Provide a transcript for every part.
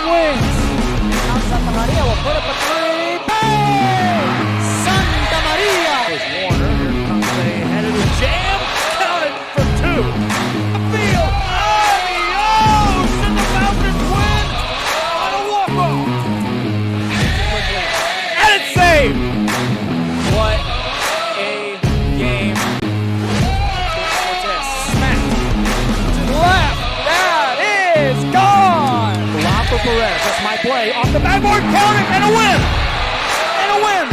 wins. Now Santa Maria will put up a three. Bang! Santa Maria! Here's Warner. Here comes a headed jam. Counted for two. Field. Adios! And the Falcons win on a walk-off. And it's saved. What a game. Cortez smacked to the left. That is gone! For Perez, that's my play. Off the backboard, counting, and a win! And a win!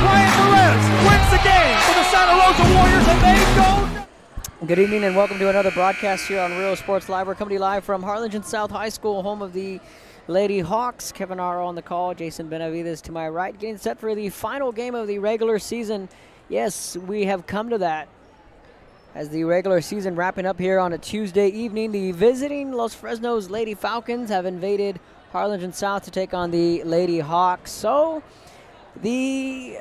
Ryan Perez wins the game for the Santa Rosa Warriors, and they go. Good evening and welcome to another broadcast here on Real Sports Live. We're coming to you live from Harlingen South High School, home of the Lady Hawks. Kevin Arrow on the call, Jason Benavides to my right, getting set for the final game of the regular season. Yes, we have come to that. As the regular season wrapping up here on a Tuesday evening, the visiting Los Fresnos Lady Falcons have invaded Harlingen South to take on the Lady Hawks. So the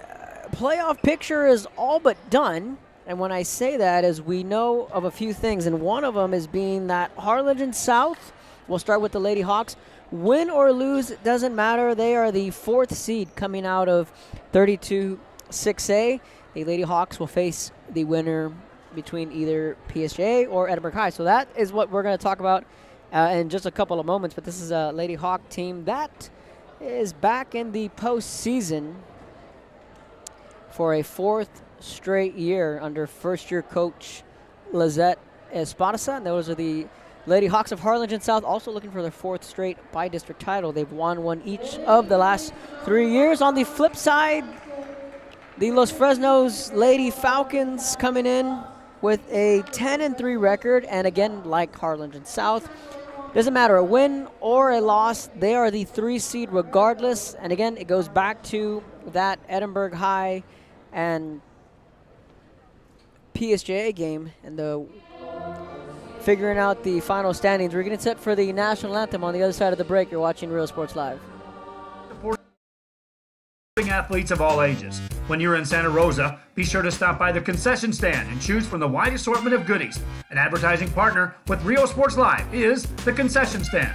playoff picture is all but done. And when I say that is we know of a few things, and one of them is being that Harlingen South, we'll start with the Lady Hawks, win or lose, it doesn't matter. They are the 4th seed coming out of 32-6A. The Lady Hawks will face the winner between either PSJ or Edinburgh High. So that is what we're going to talk about in just a couple of moments. But this is a Lady Hawk team that is back in the postseason for a 4th straight year under first-year coach Lizette Esparza. And those are the Lady Hawks of Harlingen South, also looking for their 4th straight bi-district title. They've won one each of the last 3 years. On the flip side, the Los Fresnos Lady Falcons coming in with a 10-3 record, and again, like Harlingen South, doesn't matter a win or a loss, they are the 3 seed regardless. And again, it goes back to that Edinburgh High and PSJA game and the figuring out the final standings. We're getting set for the national anthem on the other side of the break. You're watching Real Sports Live. Athletes of all ages. When you're in Santa Rosa, be sure to stop by the concession stand and choose from the wide assortment of goodies. An advertising partner with Real Sports Live is the concession stand.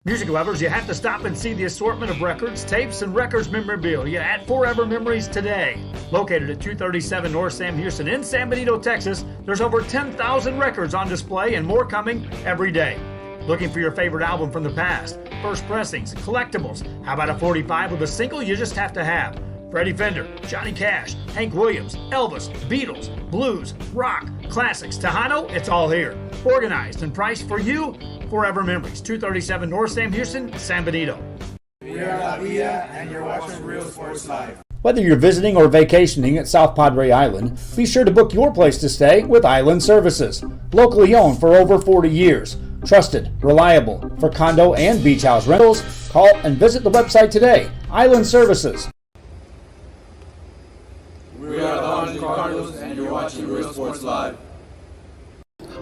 Music lovers, you have to stop and see the assortment of records, tapes, and records memorabilia at Forever Memories today. Located at 237 North Sam Houston in San Benito, Texas, there's over 10,000 records on display and more coming every day. Looking for your favorite album from the past? First pressings, collectibles. How about a 45 with a single you just have to have? Freddie Fender, Johnny Cash, Hank Williams, Elvis, Beatles, blues, rock, classics, Tejano, it's all here. Organized and priced for you. Forever Memories, 237 North Sam Houston, San Benito. We are La Villa, and you're watching Real Sports Live. Whether you're visiting or vacationing at South Padre Island, be sure to book your place to stay with Island Services. Locally owned for over 40 years. Trusted, reliable for condo and beach house rentals. Call and visit the website today. Island Services. We are the Harlingen Cardinals, and you're watching Real Sports Live.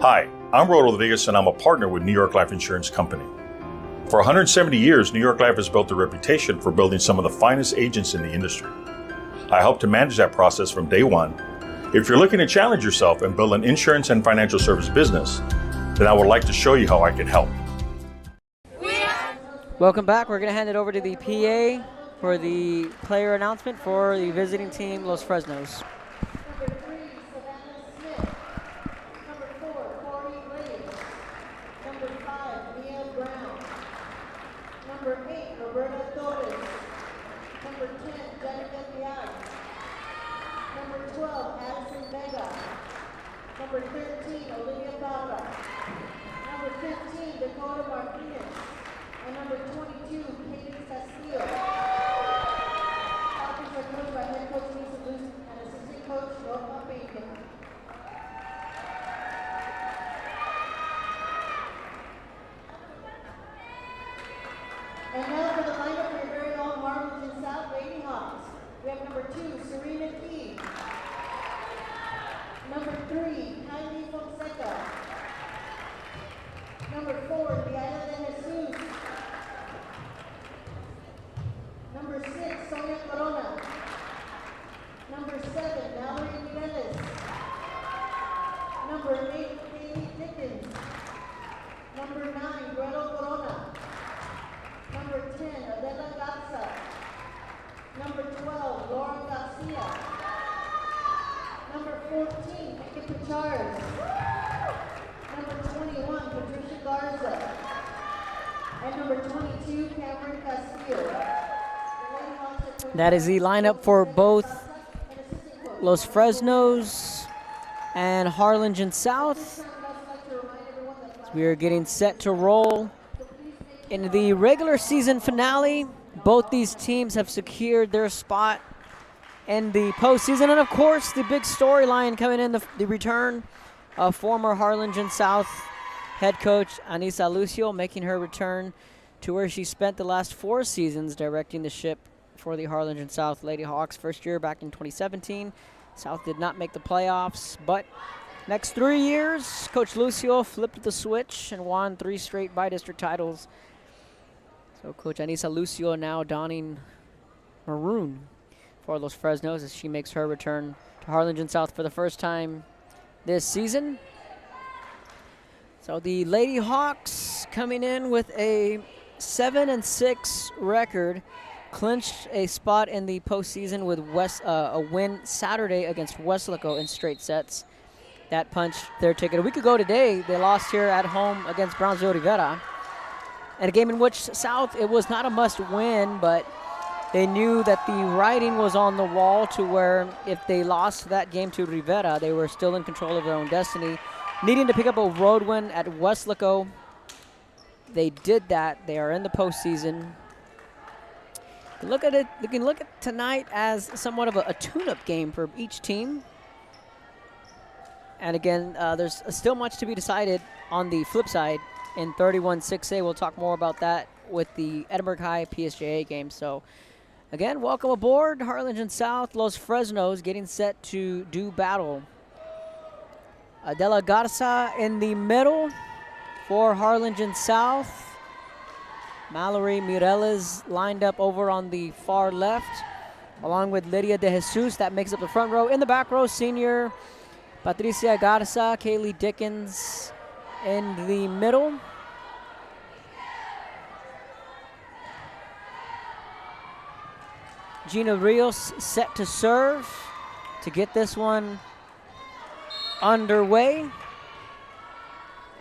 Hi, I'm Rodo Rodriguez, and I'm a partner with New York Life Insurance Company. For 170 years, New York Life has built a reputation for building some of the finest agents in the industry. I help to manage that process from day one. If you're looking to challenge yourself and build an insurance and financial service business, then I would like to show you how I can help. Welcome back. We're going to hand it over to the PA for the player announcement for the visiting team, Los Fresnos. Number 13, Olivia Barra. Number 15, Dakota Martinez. And number 22, Katie Castillo. Falcons are coached by head coach Lisa Luce and assistant coach Norma Baker. And now for the lineup for your very own Harlingen South Lady Hawks. We have number 2, Serena Key. Number 3, Jaime Fonseca. Number 4, Diana de Jesus. Number 6, Sonia Corona. Number 7, Valerie Mireles. Number 8, Katie Dickens. Number 9, Gretel Corona. Number 10, Adela Garza. Number 12, Laura Garcia. Number 14, Megan Pichard. Number 21, Patricia Garza. And number 22, Cameron Castillo. That is the lineup for both Los Fresnos and Harlingen South. So we are getting set to roll into the regular season finale. Both these teams have secured their spot in the postseason. And of course, the big storyline coming in, the return of former Harlingen South head coach Anissa Lucio, making her return to where she spent the last 4 seasons directing the ship for the Harlingen South Lady Hawks. First year back in 2017. South did not make the playoffs, but next 3 years, Coach Lucio flipped the switch and won 3 straight by-district titles. So Coach Anissa Lucio now donning maroon for Los Fresnos as she makes her return to Harlingen South for the first time this season. So the Lady Hawks coming in with a 7-6 record, clinched a spot in the postseason with a win Saturday against Weslaco in straight sets. That punched their ticket. A week ago today, they lost here at home against Brownsville Rivera. And a game in which South, it was not a must-win, but they knew that the writing was on the wall to where if they lost that game to Rivera, they were still in control of their own destiny. Needing to pick up a road win at Weslaco, they did that. They are in the postseason. Look at it. You can look at tonight as somewhat of a tune-up game for each team. And again, there's still much to be decided on the flip side in 31-6A. We'll talk more about that with the Edinburgh High PSJA game. So, again, welcome aboard Harlingen South. Los Fresnos getting set to do battle. Adela Garza in the middle for Harlingen South. Mallory Mireles lined up over on the far left, along with Lydia De Jesus. That makes up the front row. In the back row, senior Patricia Garza, Kaylee Dickens in the middle. Gina Rios set to serve to get this one underway.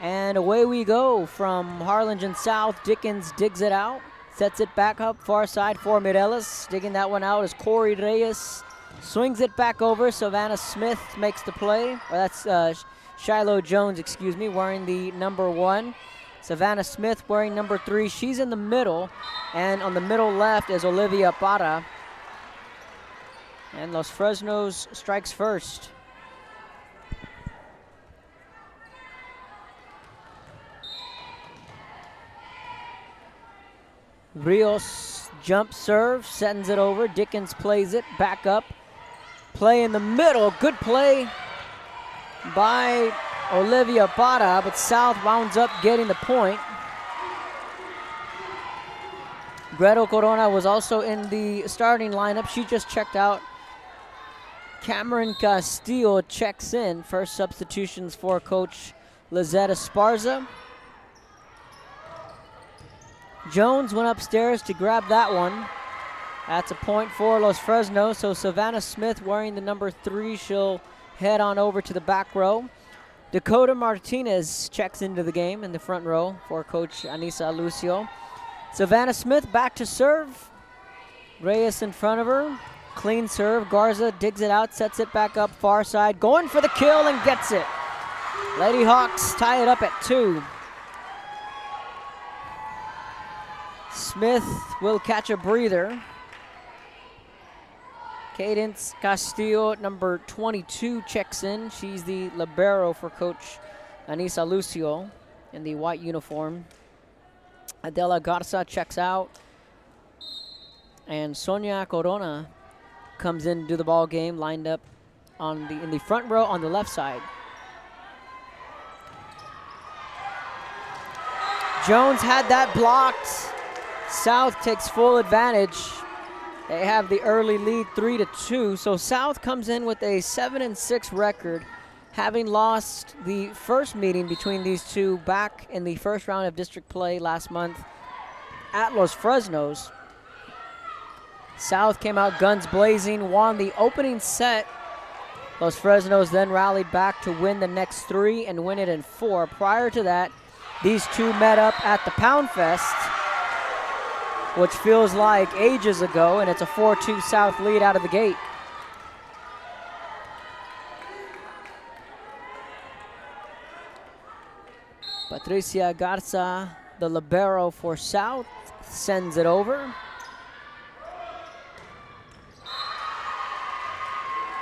And away we go from Harlingen South. Dickens digs it out, sets it back up far side for Mireles. Digging that one out is Corey Reyes. Swings it back over. Savannah Smith makes the play. Or that's Shiloh Jones, excuse me, wearing the number 1. Savannah Smith wearing number 3. She's in the middle. And on the middle left is Olivia Parra. And Los Fresnos strikes first. Rios jump serve, sends it over. Dickens plays it back up. Play in the middle. Good play by Olivia Parra, but South wounds up getting the point. Gretel Corona was also in the starting lineup. She just checked out. Cameron Castillo checks in. First substitutions for Coach Lizette Esparza. Jones went upstairs to grab that one. That's a point for Los Fresnos. So Savannah Smith wearing the number 3. She'll head on over to the back row. Dakota Martinez checks into the game in the front row for Coach Anissa Lucio. Savannah Smith back to serve. Reyes in front of her. Clean serve. Garza digs it out, sets it back up far side. Going for the kill and gets it. Lady Hawks tie it up at 2. Smith will catch a breather. Cadence Castillo, number 22, checks in. She's the libero for Coach Anissa Lucio in the white uniform. Adela Garza checks out. And Sonia Corona comes in to do the ball game, lined up in the front row on the left side. Jones had that blocked. South takes full advantage. They have the early lead 3-2. So South comes in with a 7-6 record, having lost the first meeting between these two back in the first round of district play last month at Los Fresnos. South came out guns blazing, won the opening set. Los Fresnos then rallied back to win the next 3 and win it in 4. Prior to that, these two met up at the Pound Fest, which feels like ages ago, and it's a 4-2 South lead out of the gate. Patricia Garza, the libero for South, sends it over.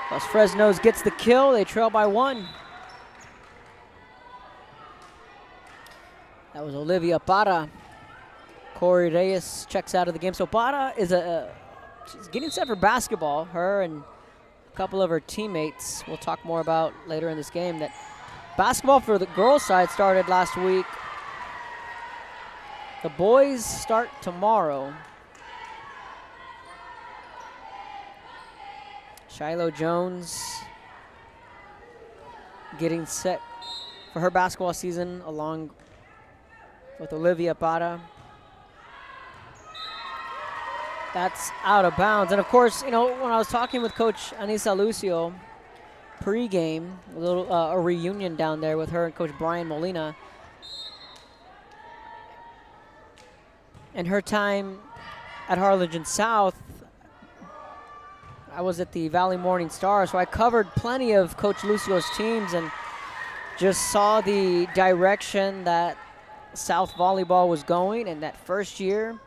Los Fresnos gets the kill. They trail by 1. That was Olivia Para. Corey Reyes checks out of the game. So Para is she's getting set for basketball. Her and a couple of her teammates we'll talk more about later in this game. That basketball for the girls' side started last week. The boys start tomorrow. Shiloh Jones getting set for her basketball season along with Olivia Para. That's out of bounds. And of course, you know, when I was talking with Coach Anissa Lucio pre-game, a reunion down there with her and Coach Brian Molina, and her time at Harlingen South, I was at the Valley Morning Star, so I covered plenty of Coach Lucio's teams and just saw the direction that South Volleyball was going. And that first year,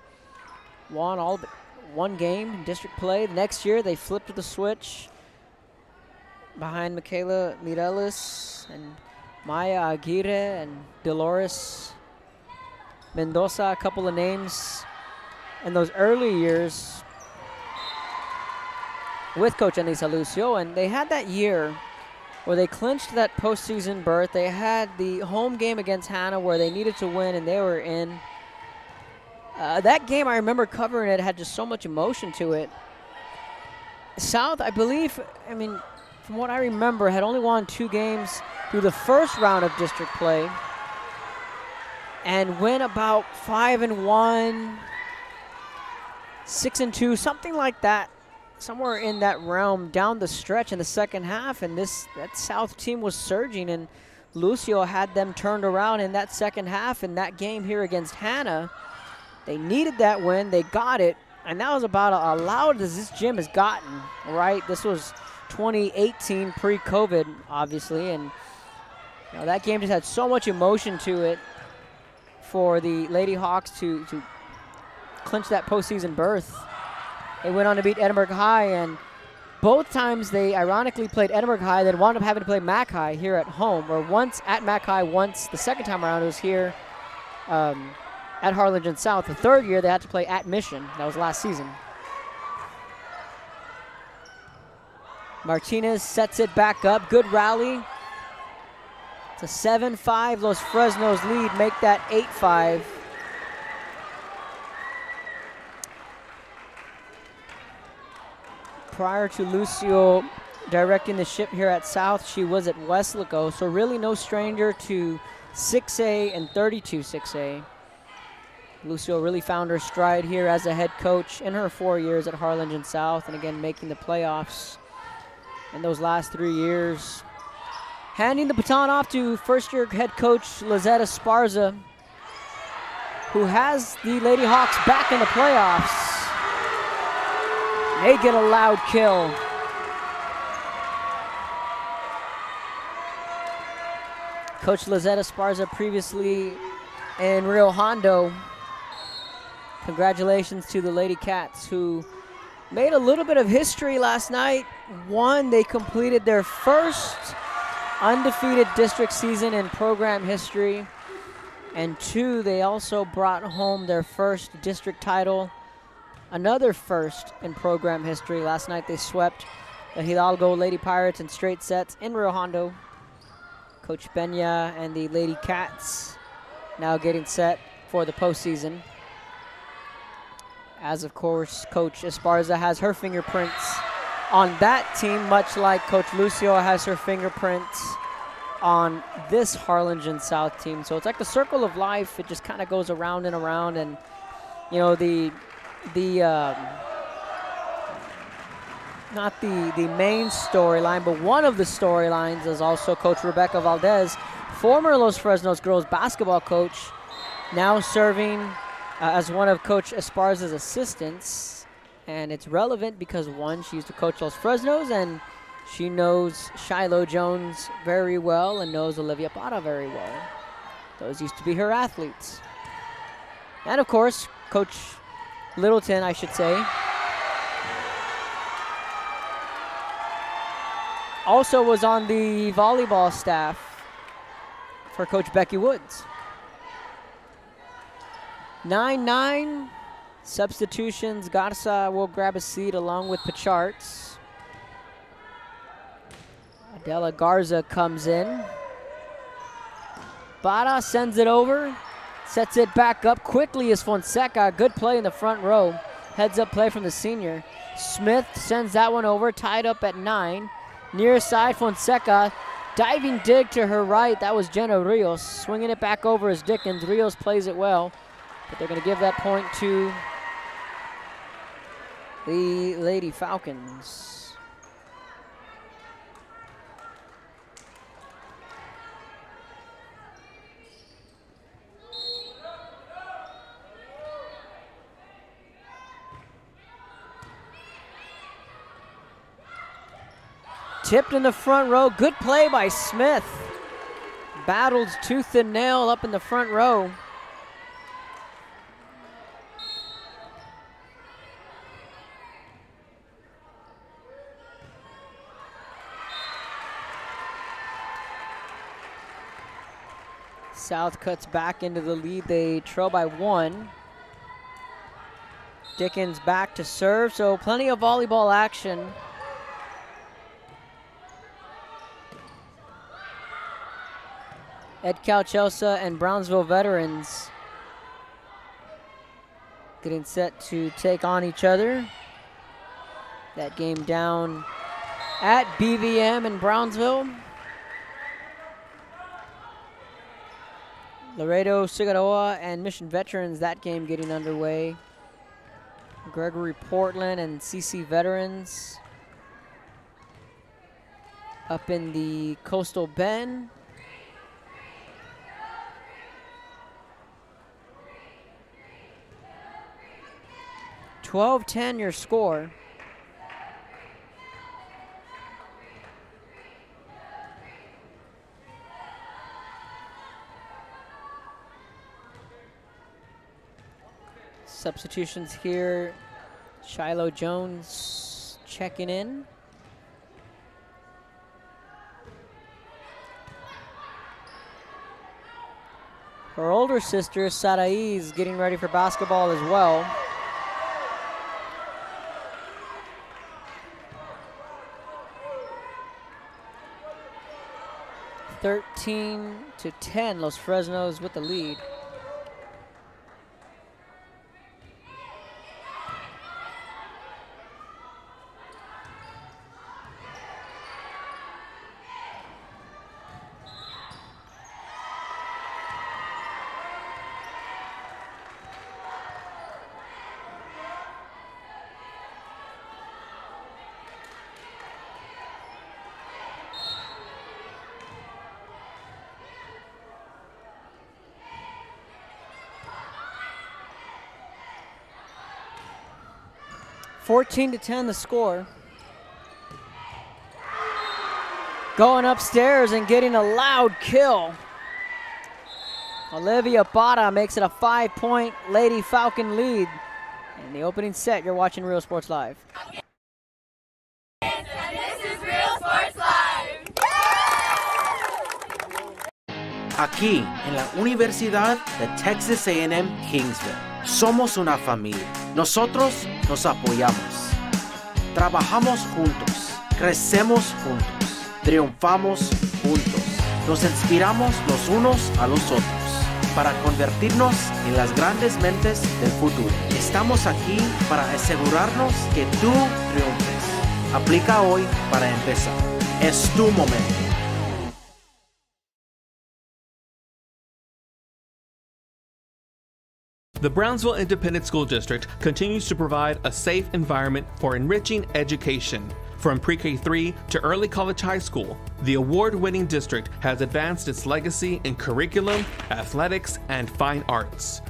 won all but one game in district play. The next year, they flipped the switch behind Michaela Mireles and Maya Aguirre and Dolores Mendoza, a couple of names in those early years with Coach Anissa Lucio, and they had that year where they clinched that postseason berth. They had the home game against Hannah where they needed to win, and they were in. That game, I remember covering it, had just so much emotion to it. South, I believe, I mean, from what I remember, had only won 2 games through the first round of district play and went about 5-1, 6-2, something like that. Somewhere in that realm down the stretch in the second half, and that South team was surging, and Lucio had them turned around in that second half in that game here against Hannah. They needed that win. They got it, and that was about as loud as this gym has gotten, right? This was 2018, pre-COVID, obviously, and you know, that game just had so much emotion to it for the Lady Hawks to clinch that postseason berth. They went on to beat Edinburgh High, and both times they ironically played Edinburgh High, then wound up having to play Mac High here at home, or once at Mac High, once the second time around it was here at Harlingen South. The third year they had to play at Mission. That was last season. Martinez sets it back up. Good rally. It's a 7-5 Los Fresnos lead. Make that 8-5. Prior to Lucio directing the ship here at South, she was at Weslaco, so really no stranger to 6A and 32 6A. Lucio really found her stride here as a head coach in her 4 years at Harlingen South, and again making the playoffs in those last 3 years. Handing the baton off to first-year head coach Lizetta Esparza, who has the Lady Hawks back in the playoffs. They get a loud kill. Coach Lizetta Esparza previously in Rio Hondo. Congratulations to the Lady Cats, who made a little bit of history last night. 1, they completed their first undefeated district season in program history. And 2, they also brought home their first district title. Another first in program history. Last night they swept the Hidalgo Lady Pirates in straight sets in Rio Hondo. Coach Benya and the Lady Cats now getting set for the postseason. As of course, Coach Esparza has her fingerprints on that team, much like Coach Lucio has her fingerprints on this Harlingen South team. So it's like the circle of life. It just kind of goes around and around. And, you know, not the main storyline, but one of the storylines is also Coach Rebecca Valdez, former Los Fresnos girls basketball coach, now serving as one of Coach Esparza's assistants. And it's relevant because, one, she used to coach Los Fresnos, and she knows Shiloh Jones very well and knows Olivia Parra very well. Those used to be her athletes. And, of course, Coach Littleton, I should say, also was on the volleyball staff for Coach Becky Woods. 9-9. Substitutions. Garza will grab a seat along with Pacharts. Adela Garza comes in. Parra sends it over. Sets it back up quickly as Fonseca. Good play in the front row. Heads up play from the senior. Smith sends that one over. Tied up at 9. Near side, Fonseca. Diving dig to her right. That was Jenna Rios. Swinging it back over as Dickens. Rios plays it well. But they're going to give that point to the Lady Falcons. Tipped in the front row. Good play by Smith. Battled tooth and nail up in the front row. South cuts back into the lead. They trail by 1. Dickens back to serve, so plenty of volleyball action. Ed Calchelsa and Brownsville veterans getting set to take on each other. That game down at BVM in Brownsville. Laredo, Figueroa, and Mission Veterans, that game getting underway. Gregory Portland and CC Veterans up in the Coastal Bend. (12-10) your score. Substitutions here. Shiloh Jones checking in. Her older sister, Sarai, is getting ready for basketball as well. (13-10), Los Fresnos with the lead. (14-10) the score. Going upstairs and getting a loud kill. Olivia Parra makes it a 5-point Lady Falcon lead. In the opening set, you're watching Real Sports Live. And this is Real Sports Live. Aquí, en la Universidad de Texas A&M Kingsville, somos una familia. Nosotros nos apoyamos. Trabajamos juntos. Crecemos juntos. Triunfamos juntos. Nos inspiramos los unos a los otros para convertirnos en las grandes mentes del futuro. Estamos aquí para asegurarnos que tú triunfes. Aplica hoy para empezar. Es tu momento. The Brownsville Independent School District continues to provide a safe environment for enriching education. From pre-K3 to early college high school, the award-winning district has advanced its legacy in curriculum, athletics, and fine arts.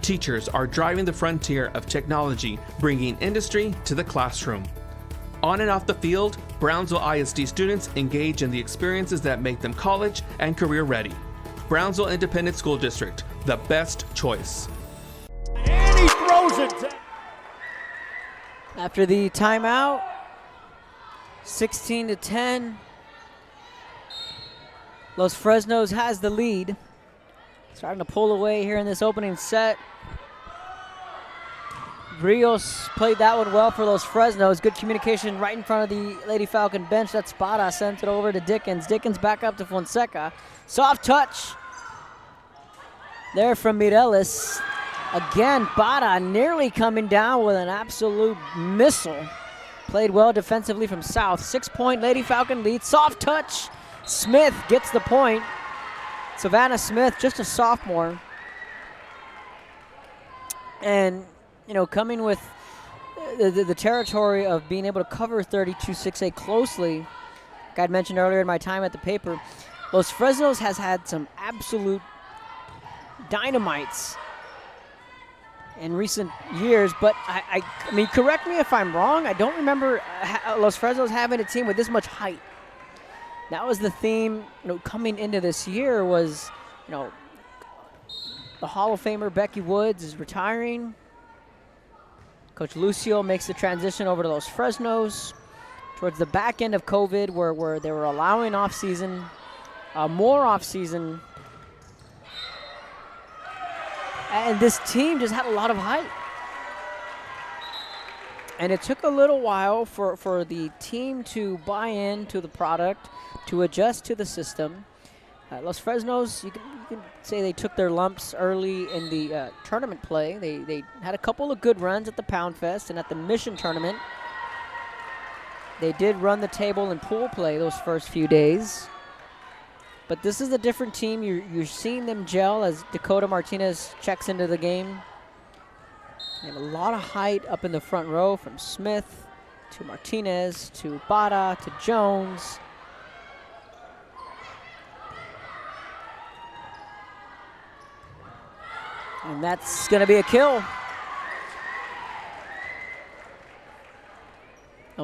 Teachers are driving the frontier of technology, bringing industry to the classroom. On and off the field, Brownsville ISD students engage in the experiences that make them college and career ready. Brownsville Independent School District, the best choice. And he throws it. After the timeout, 16-10. Los Fresnos has the lead. Starting to pull away here in this opening set. Rios played that one well for Los Fresnos. Good communication right in front of the Lady Falcon bench. That Spada sent it over to Dickens. Dickens back up to Fonseca. Soft touch there from Mireles. Again, Bada nearly coming down with an absolute missile. Played well defensively from South. 6-point Lady Falcon lead. Soft touch. Smith gets the point. Savannah Smith, just a sophomore. And, you know, coming with the territory of being able to cover 32-6A closely, like I'd mentioned earlier in my time at the paper, Los Fresnos has had some absolute dynamites in recent years, but I mean, correct me if I'm wrong, I don't remember Los Fresnos having a team with this much height. That was the theme, you know, coming into this year was, you know, the Hall of Famer Becky Woods is retiring. Coach Lucio makes the transition over to Los Fresnos towards the back end of COVID, where they were allowing off-season, more off-season. And this team just had a lot of height. And it took a little while for the team to buy into the product, to adjust to the system. Los Fresnos, you can say they took their lumps early in the tournament play. They had a couple of good runs at the Pound Fest and at the Mission Tournament. They did run the table in pool play those first few days. But this is a different team. You're seeing them gel as Dakota Martinez checks into the game. They have a lot of height up in the front row, from Smith to Martinez to Bada to Jones. And that's going to be a kill.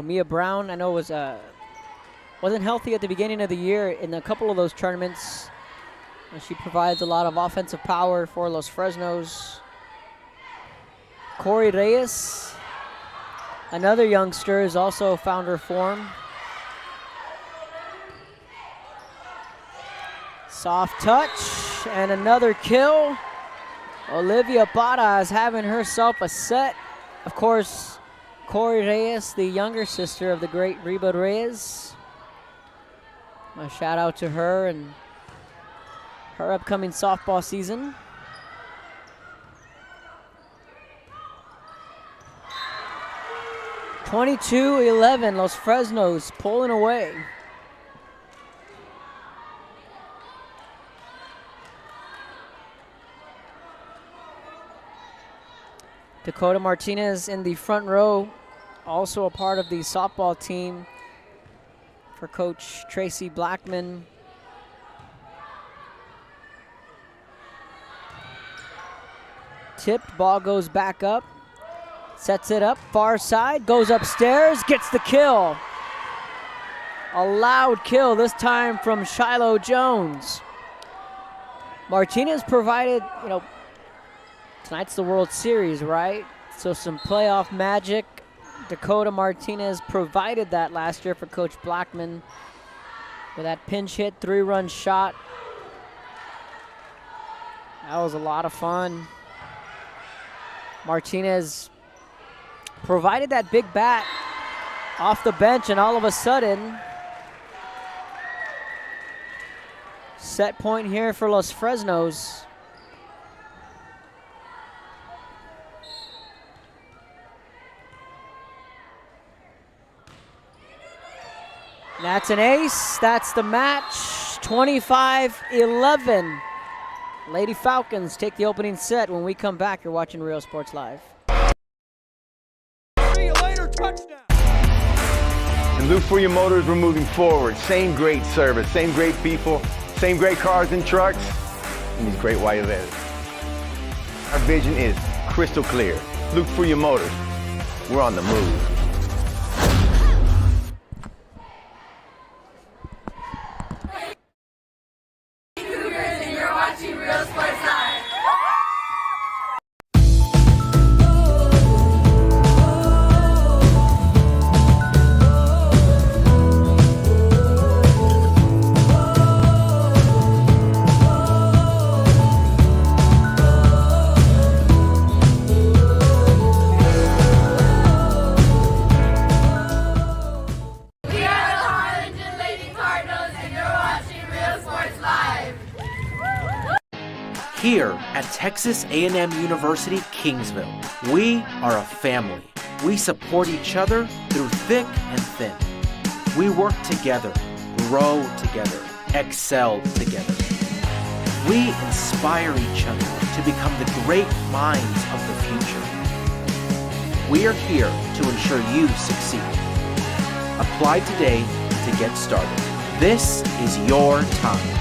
Mia Brown, I know, wasn't healthy at the beginning of the year in a couple of those tournaments. She provides a lot of offensive power for Los Fresnos. Corey Reyes, another youngster, has also found her form. Soft touch and another kill. Olivia Bada is having herself a set. Of course, Corey Reyes, the younger sister of the great Reba Reyes. A shout out to her and her upcoming softball season. (22-11), Los Fresnos pulling away. Dakota Martinez in the front row, also a part of the softball team for Coach Tracy Blackman. Tipped, ball goes back up, sets it up, far side, goes upstairs, gets the kill. A loud kill, this time from Shiloh Jones. Martinez provided, you know, tonight's the World Series, right? So some playoff magic. Dakota Martinez provided that last year for Coach Blackman with that pinch hit, 3-run shot. That was a lot of fun. Martinez provided that big bat off the bench, and all of a sudden, set point here for Los Fresnos. That's an ace. That's the match. 25-11. Lady Falcons take the opening set. When we come back, you're watching Real Sports Live. See you later, touchdown. And look for your motors, we're moving forward. Same great service, same great people, same great cars and trucks, and these great white letters. Our vision is crystal clear. Look for your motors. We're on the move. And you're watching Real Sports Live. We are the Harlingen Lady Cardinals, and you're watching Real Sports Live. Here at Texas A&M University, Kingsville, we are a family. We support each other through thick and thin. We work together, grow together, excel together. We inspire each other to become the great minds of the future. We are here to ensure you succeed. Apply today to get started. This is your time.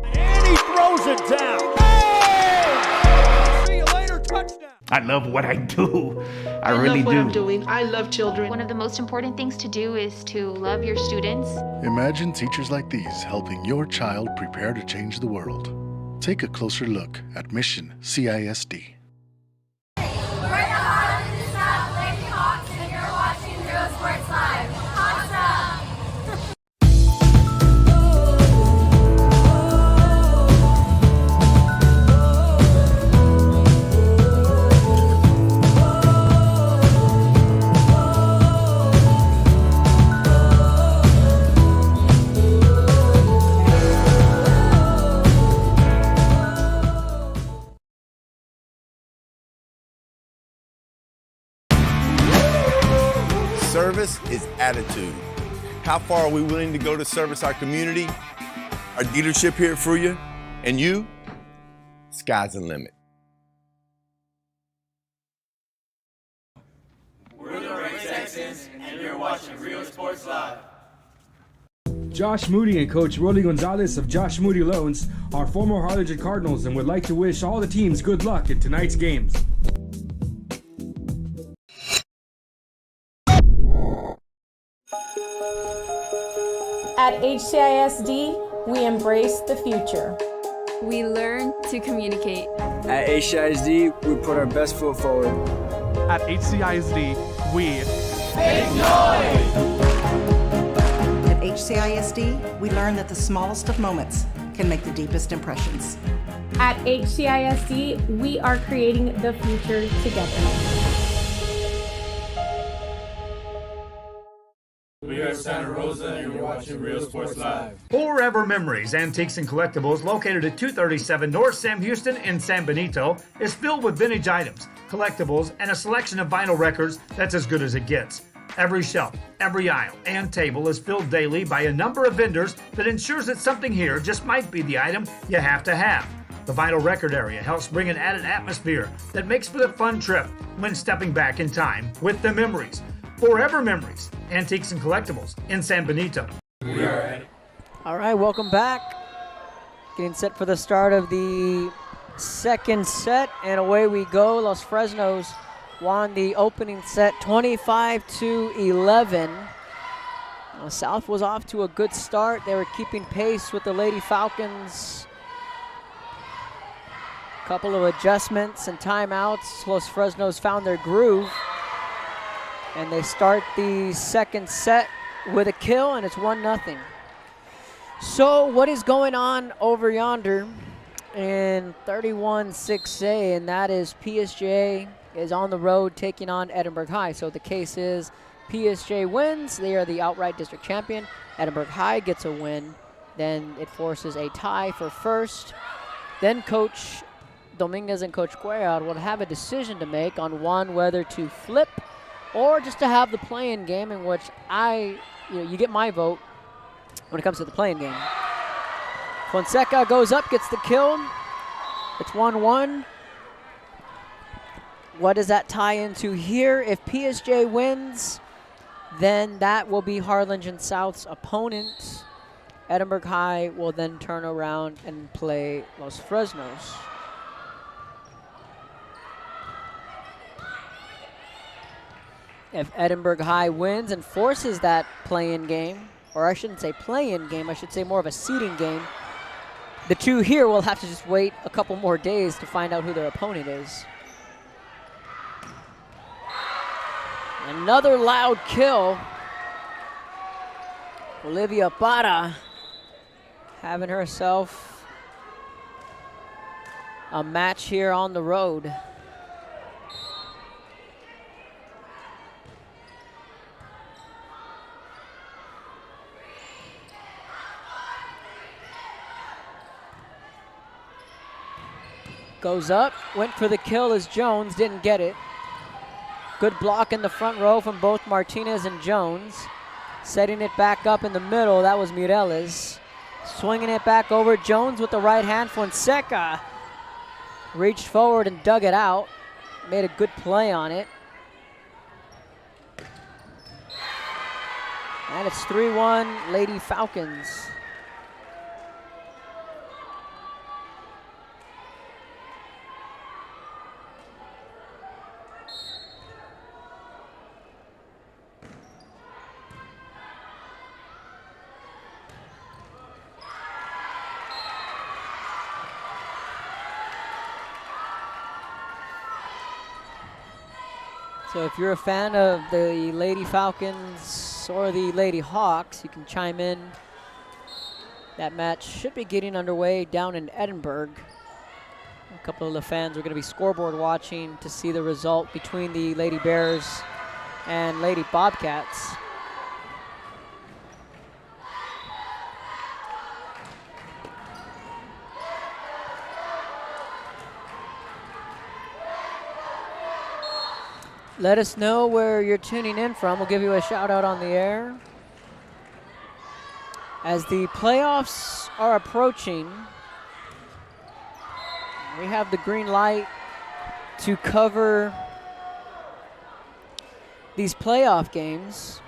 And he throws it down. Hey! See you later, touchdown. I love what I do. I really love what do. I'm doing. I love children. One of the most important things to do is to love your students. Imagine teachers like these helping your child prepare to change the world. Take a closer look at Mission CISD. We're the Harlingen South Lady Hawks, and you're watching Real Sports Live. Awesome! Service is attitude. How far are we willing to go to service our community, our dealership here for you, and you? Sky's the limit. We're the Red Texans, and you're watching Real Sports Live. Josh Moody and Coach Rolly Gonzalez of Josh Moody Loans are former Harlingen Cardinals and would like to wish all the teams good luck in tonight's games. At HCISD, we embrace the future. We learn to communicate. At HCISD, we put our best foot forward. At HCISD, we Make noise! At HCISD, we learn that the smallest of moments can make the deepest impressions. At HCISD, we are creating the future together. We are Santa Rosa, and you're watching Real Sports Live. Forever Memories, Antiques and Collectibles, located at 237 North Sam Houston in San Benito, is filled with vintage items, collectibles, and a selection of vinyl records that's as good as it gets. Every shelf, every aisle, and table is filled daily by a number of vendors that ensures that something here just might be the item you have to have. The vinyl record area helps bring an added atmosphere that makes for the fun trip when stepping back in time with the memories. Forever Memories, Antiques and Collectibles in San Benito. We are at All right, welcome back. Getting set for the start of the second set, and away we go. Los Fresnos won the opening set 25-11. South was off to a good start. They were keeping pace with the Lady Falcons. Couple of adjustments and timeouts. Los Fresnos found their groove. And they start the second set with a kill, and it's 1-0. So what is going on over yonder in 31-6A, and that is PSJ is on the road taking on Edinburgh High. So the case is PSJ wins. They are the outright district champion. Edinburgh High gets a win. Then it forces a tie for first. Then Coach Dominguez and Coach Cuellar will have a decision to make on one, whether to flip or just to have the play-in game, in which you get my vote when it comes to the play-in game. Fonseca goes up, gets the kill. It's 1-1. What does that tie into here? If PSJ wins, then that will be Harlingen South's opponent. Edinburgh High will then turn around and play Los Fresnos. If Edinburgh High wins and forces that play-in game, or I shouldn't say play-in game, I should say more of a seeding game, the two here will have to just wait a couple more days to find out who their opponent is. Another loud kill. Olivia Parra having herself a match here on the road. Goes up, went for the kill as Jones, didn't get it. Good block in the front row from both Martinez and Jones. Setting it back up in the middle, that was Mireles. Swinging it back over, Jones with the right hand. Fonseca reached forward and dug it out. Made a good play on it. And it's 3-1 Lady Falcons. So if you're a fan of the Lady Falcons or the Lady Hawks, you can chime in. That match should be getting underway down in Edinburgh. A couple of the fans are going to be scoreboard watching to see the result between the Lady Bears and Lady Bobcats. Let us know where you're tuning in from. We'll give you a shout out on the air. As the playoffs are approaching, we have the green light to cover these playoff games.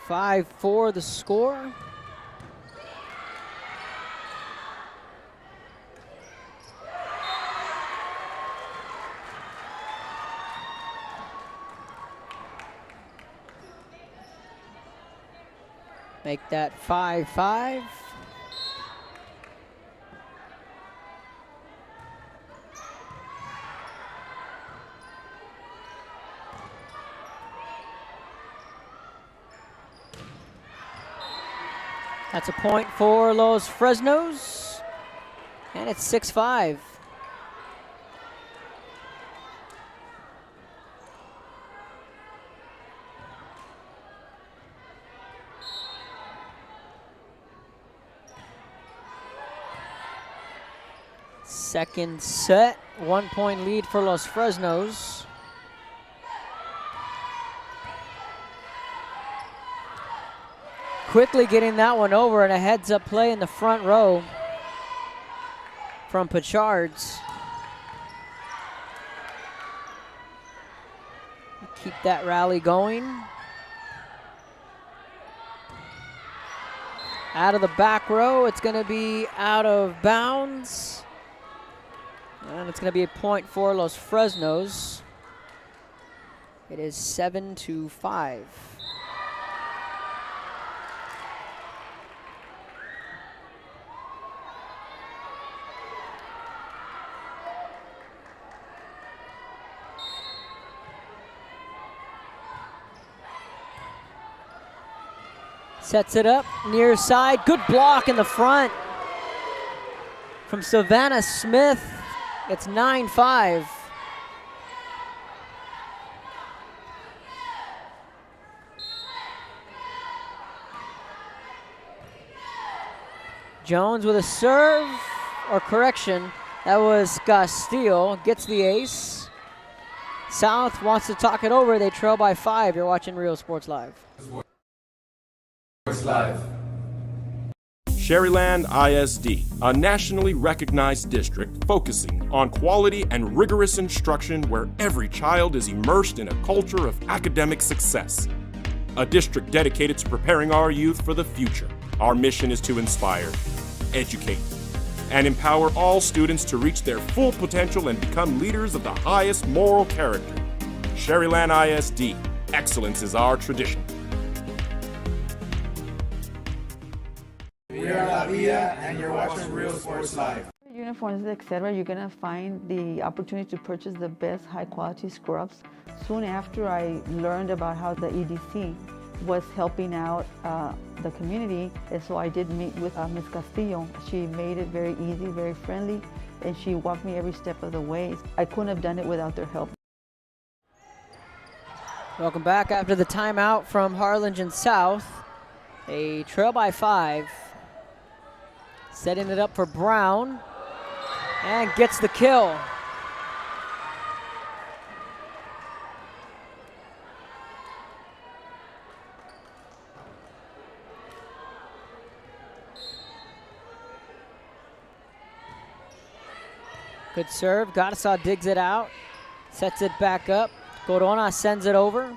Five, 4 the score. Make that 5-5. That's a point for Los Fresnos, and it's 6-5. Second set, 1 point lead for Los Fresnos. Quickly getting that one over, and a heads-up play in the front row from Pichards. Keep that rally going. Out of the back row, it's going to be out of bounds. And it's going to be a point for Los Fresnos. It is 7-5. Sets it up, near side. Good block in the front from Savannah Smith. It's 9-5. Jones with a serve, or correction, that was Castillo, gets the ace. South wants to talk it over. They trail by 5. You're watching Real Sports Live. Sherryland ISD, a nationally recognized district focusing on quality and rigorous instruction where every child is immersed in a culture of academic success. A district dedicated to preparing our youth for the future. Our mission is to inspire, educate, and empower all students to reach their full potential and become leaders of the highest moral character. Sherryland ISD, excellence is our tradition. We are La Vida, and you're watching Real Sports Live. Uniforms, etc., you're going to find the opportunity to purchase the best high-quality scrubs. Soon after I learned about how the EDC was helping out the community, and so I did meet with Ms. Castillo. She made it very easy, very friendly, and she walked me every step of the way. I couldn't have done it without their help. Welcome back after the timeout from Harlingen South. A trail by 5. Setting it up for Brown, and gets the kill. Good serve. Garza digs it out, sets it back up. Corona sends it over.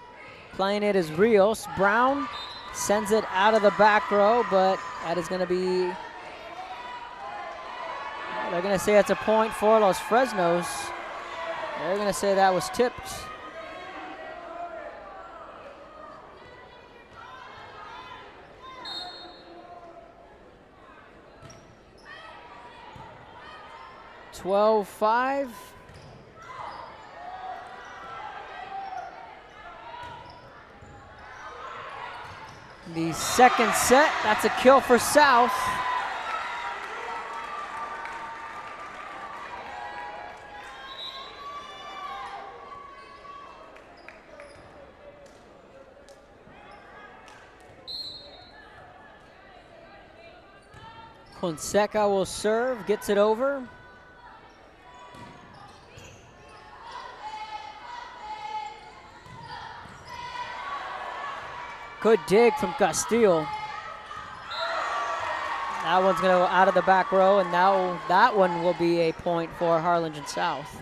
Playing it is Rios. Brown sends it out of the back row, but that is going to be, they're going to say it's a point for Los Fresnos. They're going to say that was tipped. (12-5). The second set, that's a kill for South. Fonseca will serve, gets it over. Good dig from Castillo. That one's going to go out of the back row, and now that one will be a point for Harlingen South.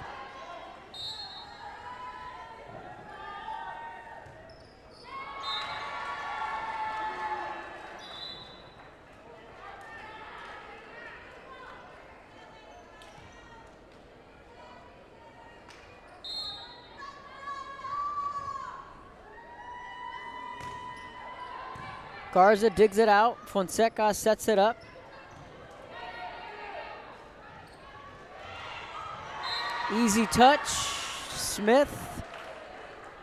Garza digs it out. Fonseca sets it up. Easy touch. Smith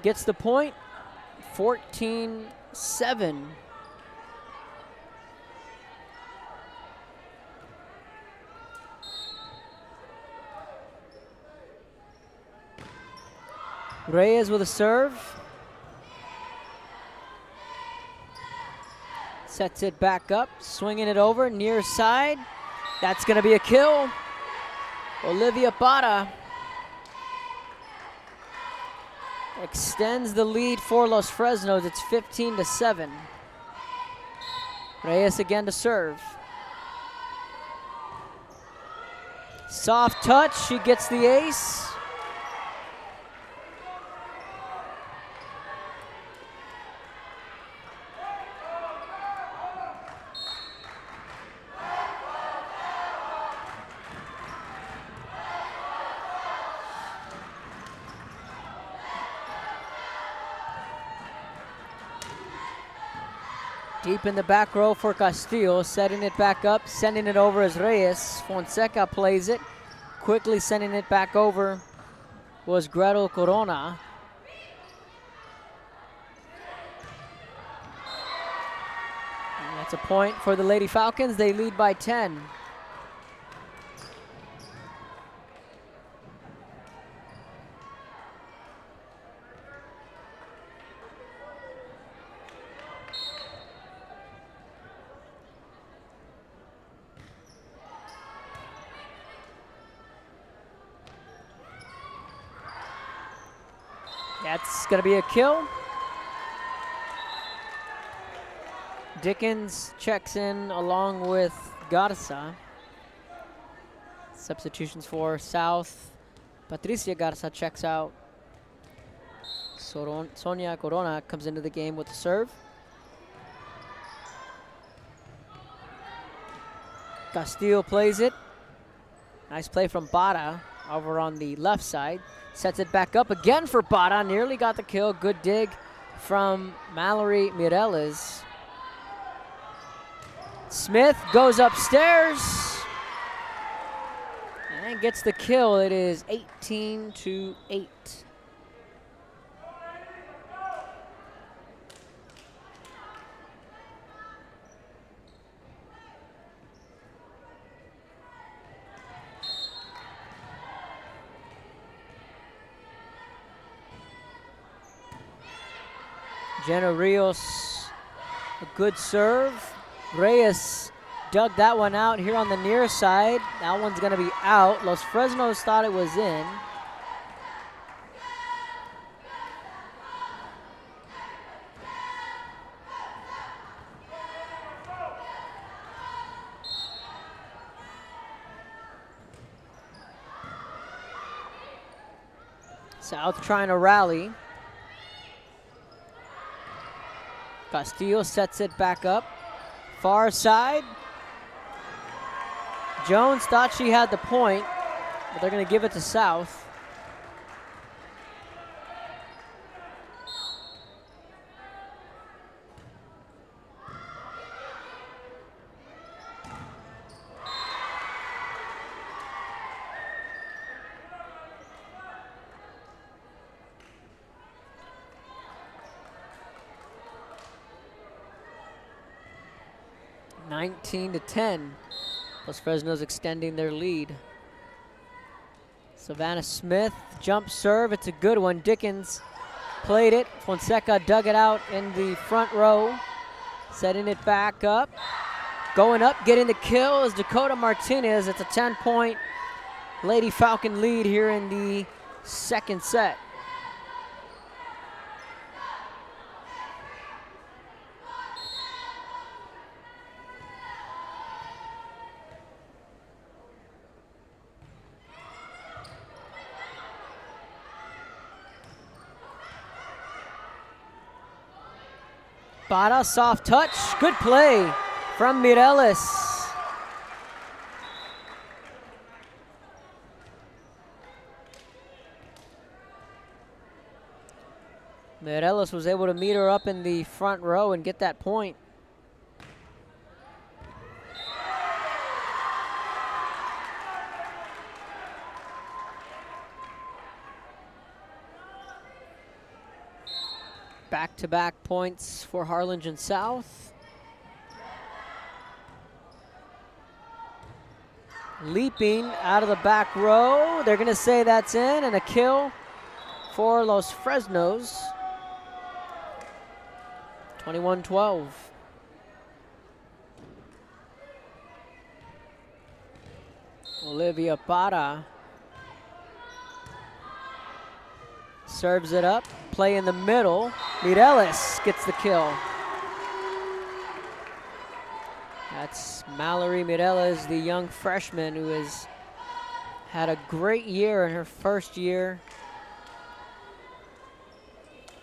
gets the point. 14-7. Reyes with a serve. Sets it back up, swinging it over, near side. That's going to be a kill. Olivia Parra extends the lead for Los Fresnos. It's 15-7. Reyes again to serve. Soft touch, she gets the ace. Deep in the back row for Castillo, setting it back up, sending it over as Reyes. Fonseca plays it, quickly sending it back over was Gretel Corona. It's a point for the Lady Falcons. They lead by 10. That's going to be a kill. Dickens checks in along with Garza. Substitutions for South. Patricia Garza checks out. Sonia Corona comes into the game with the serve. Castillo plays it. Nice play from Bada over on the left side. Sets it back up again for Bada. Nearly got the kill. Good dig from Mallory Mireles. Smith goes upstairs and gets the kill. It is 18-8. Jenna Rios, a good serve. Reyes dug that one out here on the near side. That one's going to be out. Los Fresnos thought it was in. South trying to rally. Castillo sets it back up. Far side. Jones thought she had the point, but they're going to give it to South. (19-10). Los Fresnos extending their lead. Savannah Smith, jump serve. It's a good one. Dickens played it. Fonseca dug it out in the front row. Setting it back up. Going up, getting the kill is Dakota Martinez. It's a 10-point Lady Falcon lead here in the second set. Bada, soft touch, good play from Mireles. Mireles was able to meet her up in the front row and get that point. Back-to-back points for Harlingen South. Leaping out of the back row. They're going to say that's in, and a kill for Los Fresnos. 21-12. Olivia Parra serves it up. Play in the middle. Mireles gets the kill. That's Mallory Mireles, the young freshman who has had a great year in her first year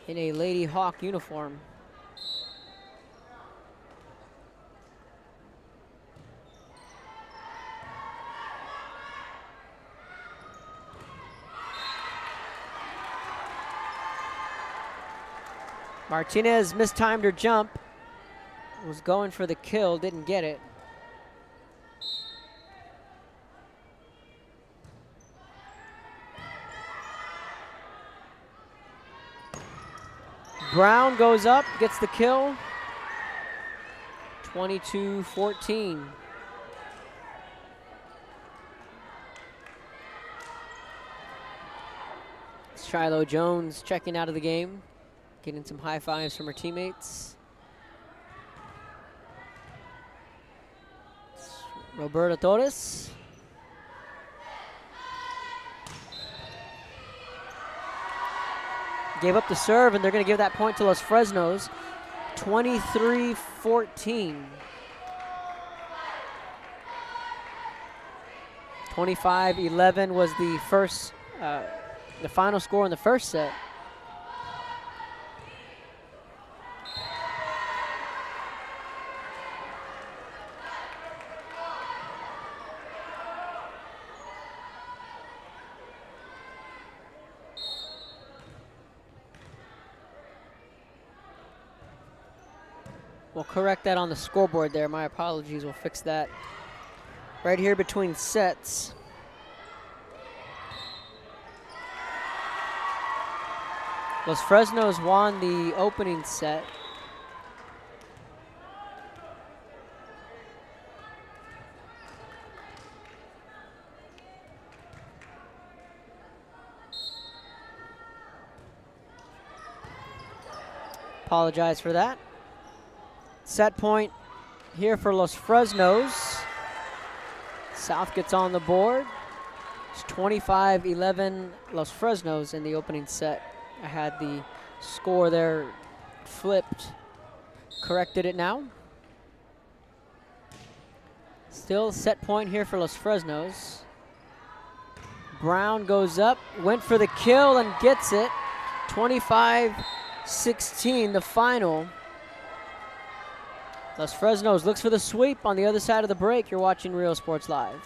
in a Lady Hawk uniform. Martinez mistimed her jump. Was going for the kill, didn't get it. Brown goes up, gets the kill. 22-14. Shiloh Jones checking out of the game, getting some high fives from her teammates. Roberta Torres. Gave up the serve, and they're going to give that point to Los Fresnos. 23-14. 25-11 was the first, the final score in the first set. We'll correct that on the scoreboard there. My apologies. We'll fix that right here between sets. Los Fresnos won the opening set. Apologize for that. Set point here for Los Fresnos. South gets on the board. It's 25-11 Los Fresnos in the opening set. I had the score there flipped. Corrected it now. Still set point here for Los Fresnos. Brown goes up, went for the kill and gets it. 25-16 the final. Los Fresnos looks for the sweep on the other side of the break. You're watching Real Sports Live.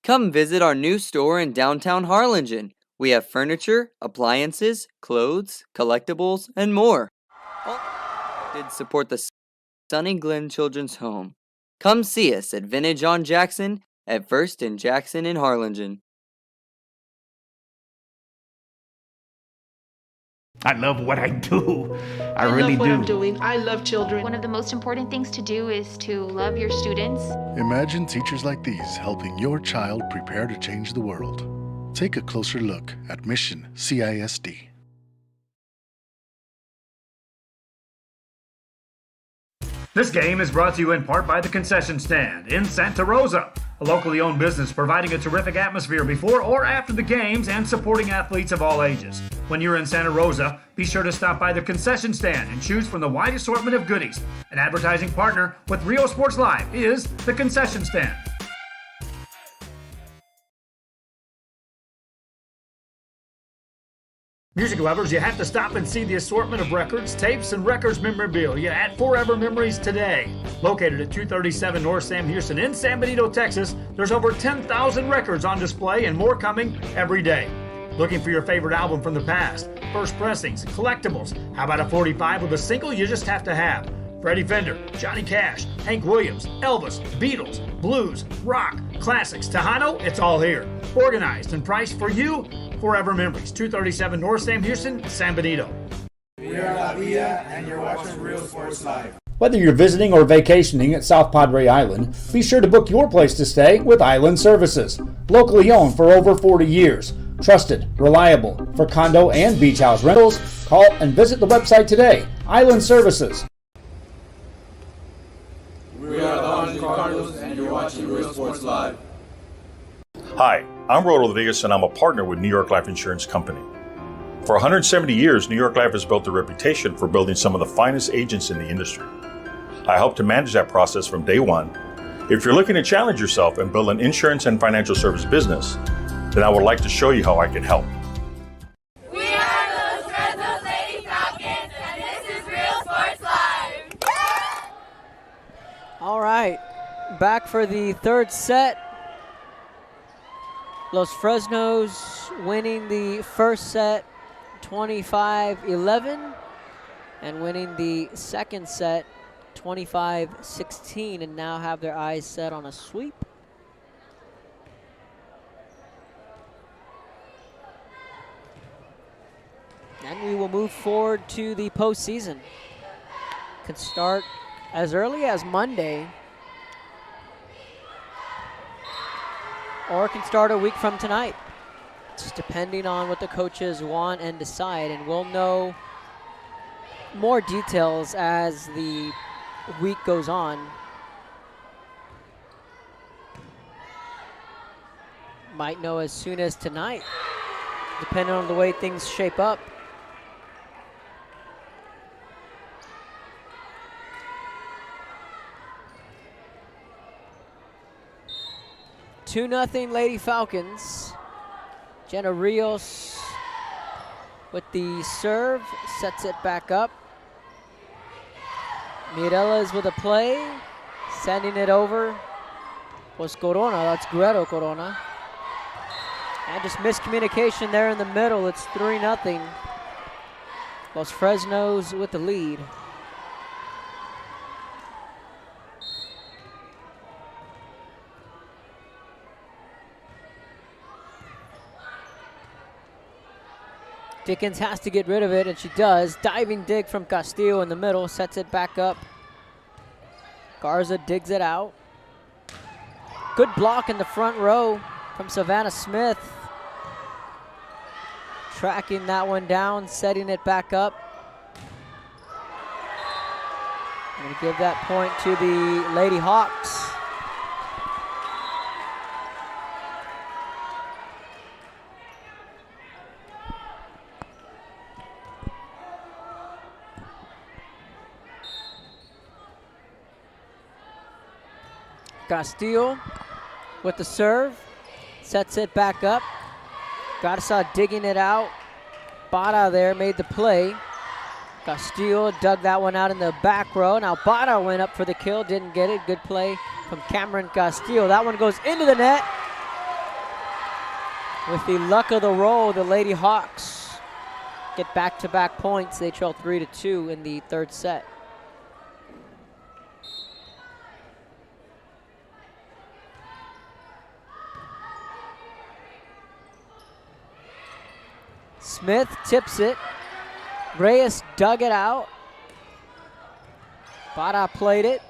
Come visit our new store in downtown Harlingen. We have furniture, appliances, clothes, collectibles, and more. Did support the Sunny Glen Children's Home. Come see us at Vintage on Jackson at First and Jackson in Harlingen. I love what I do. I really love what do. I'm doing. I love children. One of the most important things to do is to love your students. Imagine teachers like these helping your child prepare to change the world. Take a closer look at Mission CISD. This game is brought to you in part by the Concession Stand in Santa Rosa, a locally owned business providing a terrific atmosphere before or after the games and supporting athletes of all ages. When you're in Santa Rosa, be sure to stop by the Concession Stand and choose from the wide assortment of goodies. An advertising partner with Rio Sports Live is the Concession Stand. Music lovers, you have to stop and see the assortment of records, tapes, and records memorabilia at Forever Memories today. Located at 237 North Sam Houston in San Benito, Texas, there's over 10,000 records on display and more coming every day. Looking for your favorite album from the past, first pressings, collectibles? How about a 45 with a single you just have to have? Freddie Fender, Johnny Cash, Hank Williams, Elvis, Beatles, blues, rock, classics, Tejano, it's all here. Organized and priced for you. Forever Memories, 237 North Sam Houston, San Benito. We are La Vida, and you're watching Real Sports Live. Whether you're visiting or vacationing at South Padre Island, be sure to book your place to stay with Island Services. Locally owned for over 40 years. Trusted, reliable for condo and beach house rentals. Call and visit the website today. Island Services. We are the Harlingen Cardinals, and you're watching Real Sports Live. Hi, I'm Rodolfo Rodriguez, and I'm a partner with New York Life Insurance Company. For 170 years, New York Life has built a reputation for building some of the finest agents in the industry. I help to manage that process from day one. If you're looking to challenge yourself and build an insurance and financial service business, then I would like to show you how I can help. We are the Los Fresnos Lady Falcons, and this is Real Sports Live. All right, back for the third set. Los Fresnos winning the first set 25-11 and winning the second set 25-16, and now have their eyes set on a sweep. And we will move forward to the postseason. Can start as early as Monday, or can start a week from tonight. Just depending on what the coaches want and decide, and we'll know more details as the week goes on. Might know as soon as tonight, depending on the way things shape up. Two 2-0 Lady Falcons. Jenna Rios with the serve, sets it back up. Mireles with a play, sending it over. Was Corona, that's Guerrero Corona. And just miscommunication there in the middle. It's 3-0. Los Fresnos with the lead. Dickens has to get rid of it, and she does. Diving dig from Castillo in the middle, sets it back up. Garza digs it out. Good block in the front row from Savannah Smith. Tracking that one down, setting it back up. I'm going to give that point to the Lady Hawks. Castillo with the serve, sets it back up. Garza digging it out. Bada there made the play. Castillo dug that one out in the back row. Now Bada went up for the kill, didn't get it. Good play from Cameron Castillo. That one goes into the net. With the luck of the roll, the Lady Hawks get back-to-back points. They trail 3-2 in the third set. Smith tips it. Reyes dug it out. Bada played it.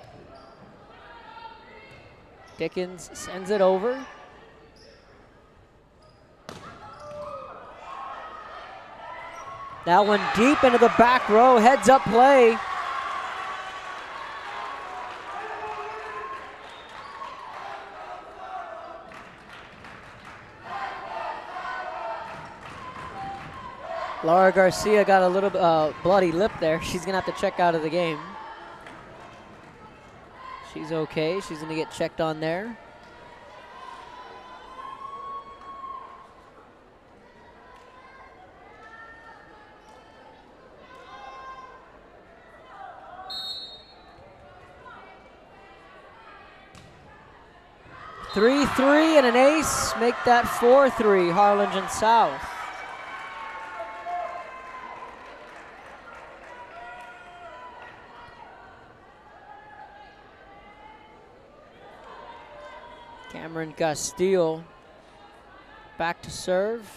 Dickens sends it over. That one deep into the back row. Heads up play. Laura Garcia got a little bloody lip there. She's going to have to check out of the game. She's okay. She's going to get checked on there. Three and an ace. Make that 4-3, Harlingen South. Cameron Castillo back to serve.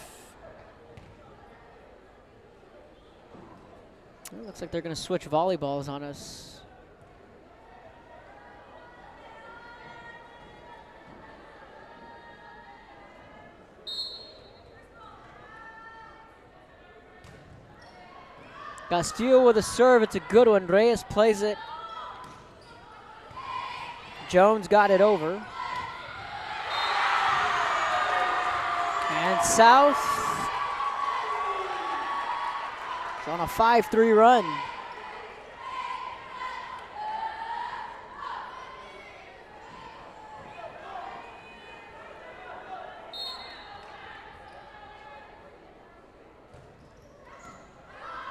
It looks like they're going to switch volleyballs on us. Castillo with a serve. It's a good one. Reyes plays it. Jones got it over. And South is on a 5-3 run.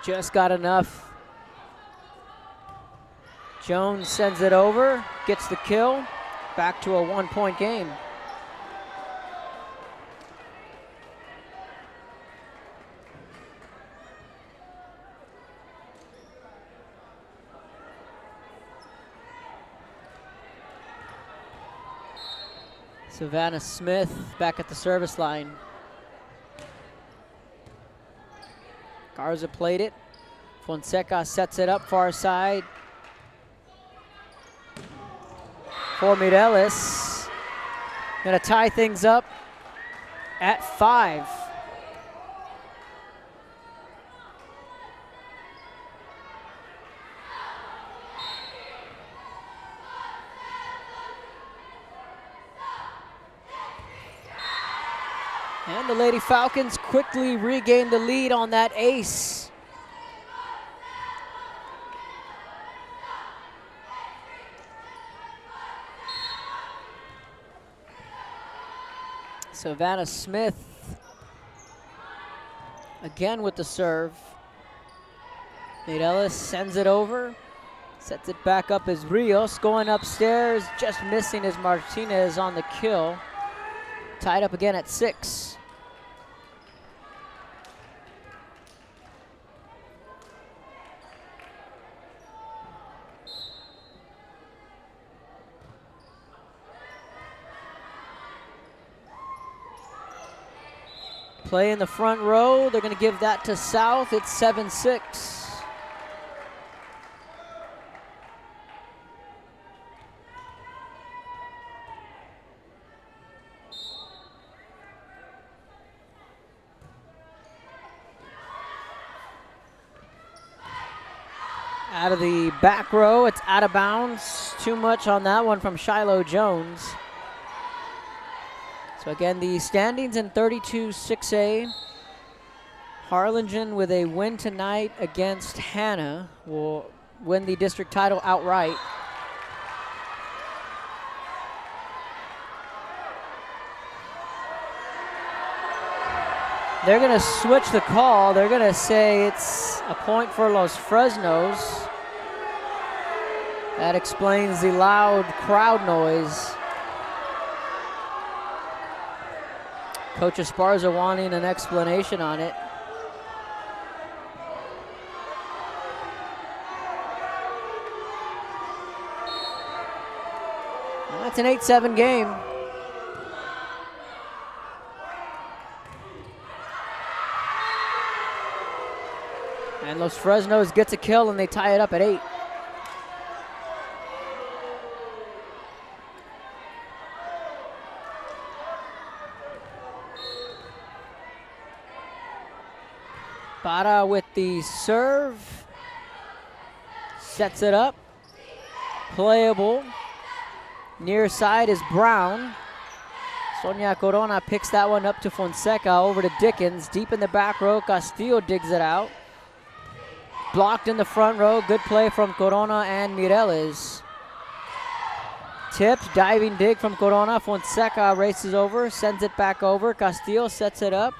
Just got enough. Jones sends it over, gets the kill. Back to a 1-point game. Savannah Smith back at the service line. Garza played it. Fonseca sets it up far side for Mireles. Gonna tie things up at 5. And the Lady Falcons quickly regain the lead on that ace. Savannah Smith again with the serve. Mireles sends it over, sets it back up as Rios going upstairs, just missing as Martinez on the kill. Tied up again at 6. Play in the front row. They're going to give that to South. It's 7-6. Out of the back row, it's out of bounds. Too much on that one from Shiloh Jones. So again, the standings in 32-6A. Harlingen with a win tonight against Hannah will win the district title outright. They're going to switch the call. They're going to say it's a point for Los Fresnos. That explains the loud crowd noise. Coach Esparza wanting an explanation on it. Well, that's an 8-7 game. And Los Fresnos gets a kill and they tie it up at 8. Para with the serve, sets it up, playable. Near side is Brown. Sonia Corona picks that one up to Fonseca, over to Dickens. Deep in the back row, Castillo digs it out. Blocked in the front row, good play from Corona and Mireles. Tipped, diving dig from Corona. Fonseca races over, sends it back over. Castillo sets it up.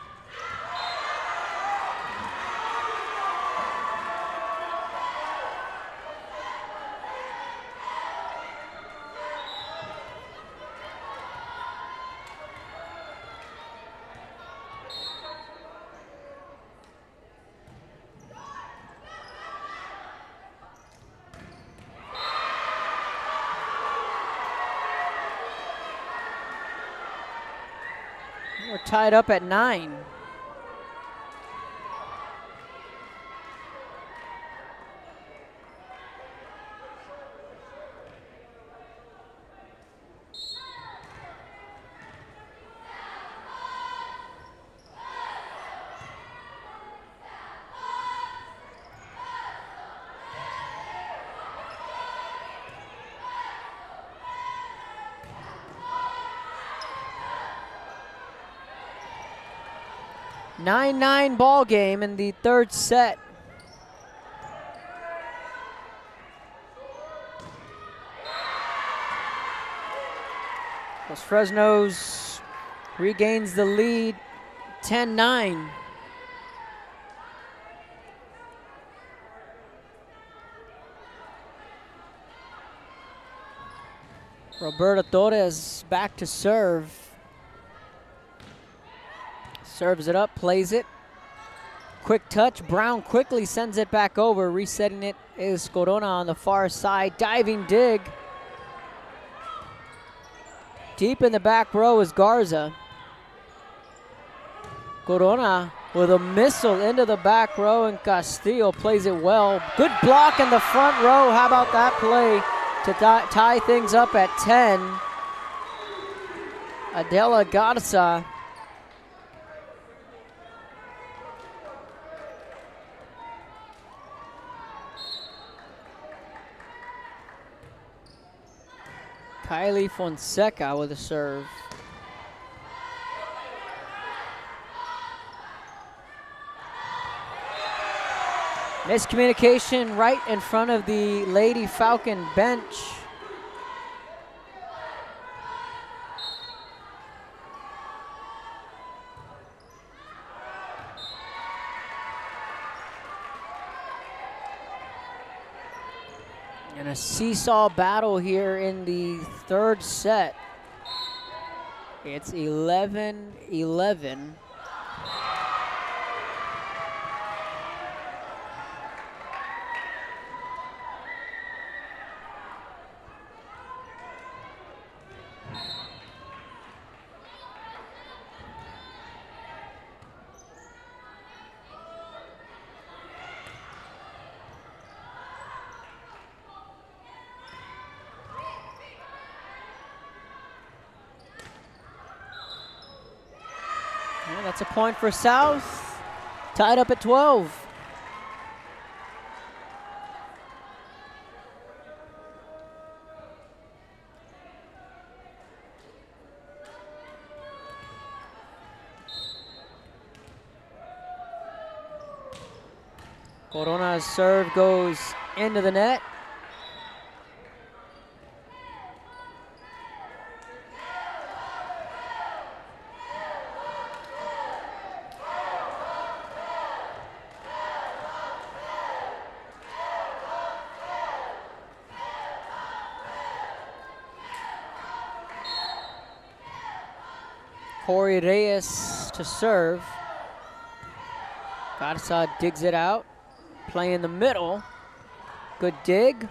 We're tied up at 9. Nine ball game in the third set. Los Fresnos regains the lead, 10-9. Roberta Torres back to serve. Serves it up, plays it. Quick touch, Brown quickly sends it back over. Resetting it is Corona on the far side. Diving dig. Deep in the back row is Garza. Corona with a missile into the back row, and Castillo plays it well. Good block in the front row. How about that play to tie things up at 10? Adela Garza. Kylie Fonseca with a serve. Miscommunication right in front of the Lady Falcon bench. And a seesaw battle here in the third set. It's 11-11. Yeah, that's a point for South. Tied up at 12. Corona's serve goes into the net. Corey Reyes to serve. Garza digs it out. Play in the middle. Good dig.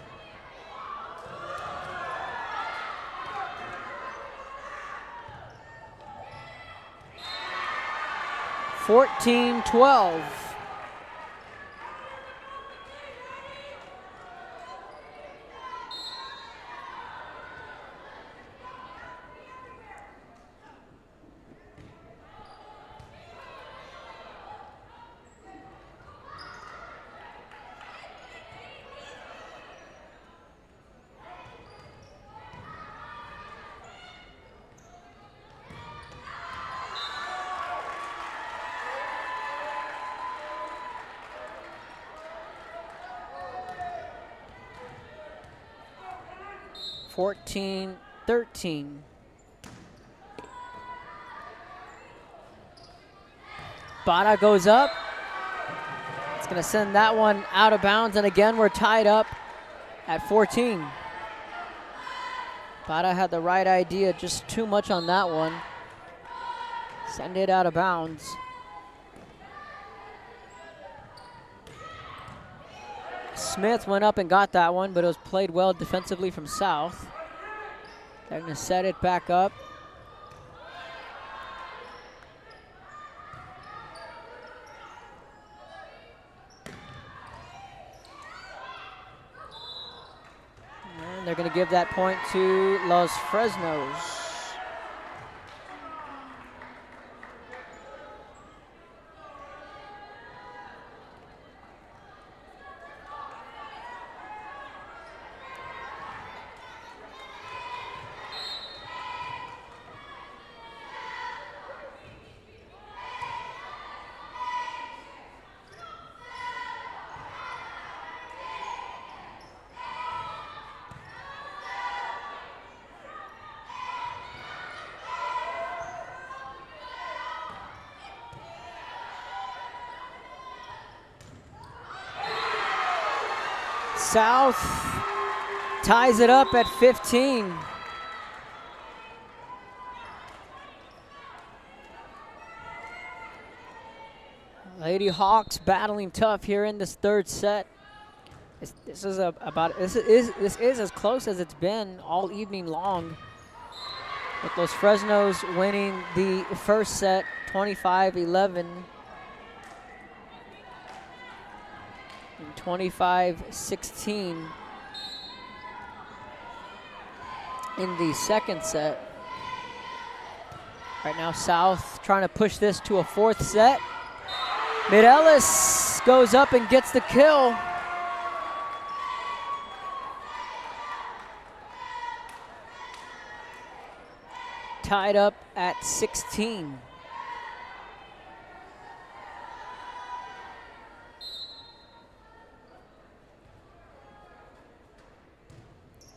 (14-12). (14-13). Bada goes up. It's going to send that one out of bounds, and again we're tied up at 14. Bada had the right idea, just too much on that one. Send it out of bounds. Smith went up and got that one, but it was played well defensively from South. They're going to set it back up. And they're going to give that point to Los Fresnos. South ties it up at 15. Lady Hawks battling tough here in this third set. This is as close as it's been all evening long. With Los Fresnos winning the first set 25-11. 25-16 in the second set. Right now, South trying to push this to a fourth set. Mireles goes up and gets the kill. Tied up at 16.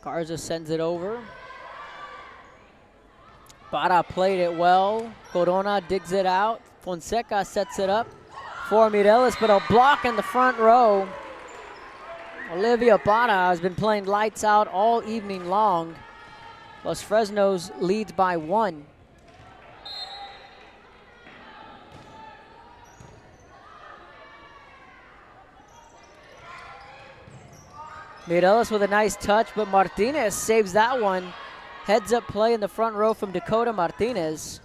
Garza sends it over. Barra played it well. Corona digs it out. Fonseca sets it up for Mireles, but a block in the front row. Olivia Barra has been playing lights out all evening long. Los Fresnos leads by 1. Mireles with a nice touch, but Martinez saves that one. Heads up play in the front row from Dakota Martinez.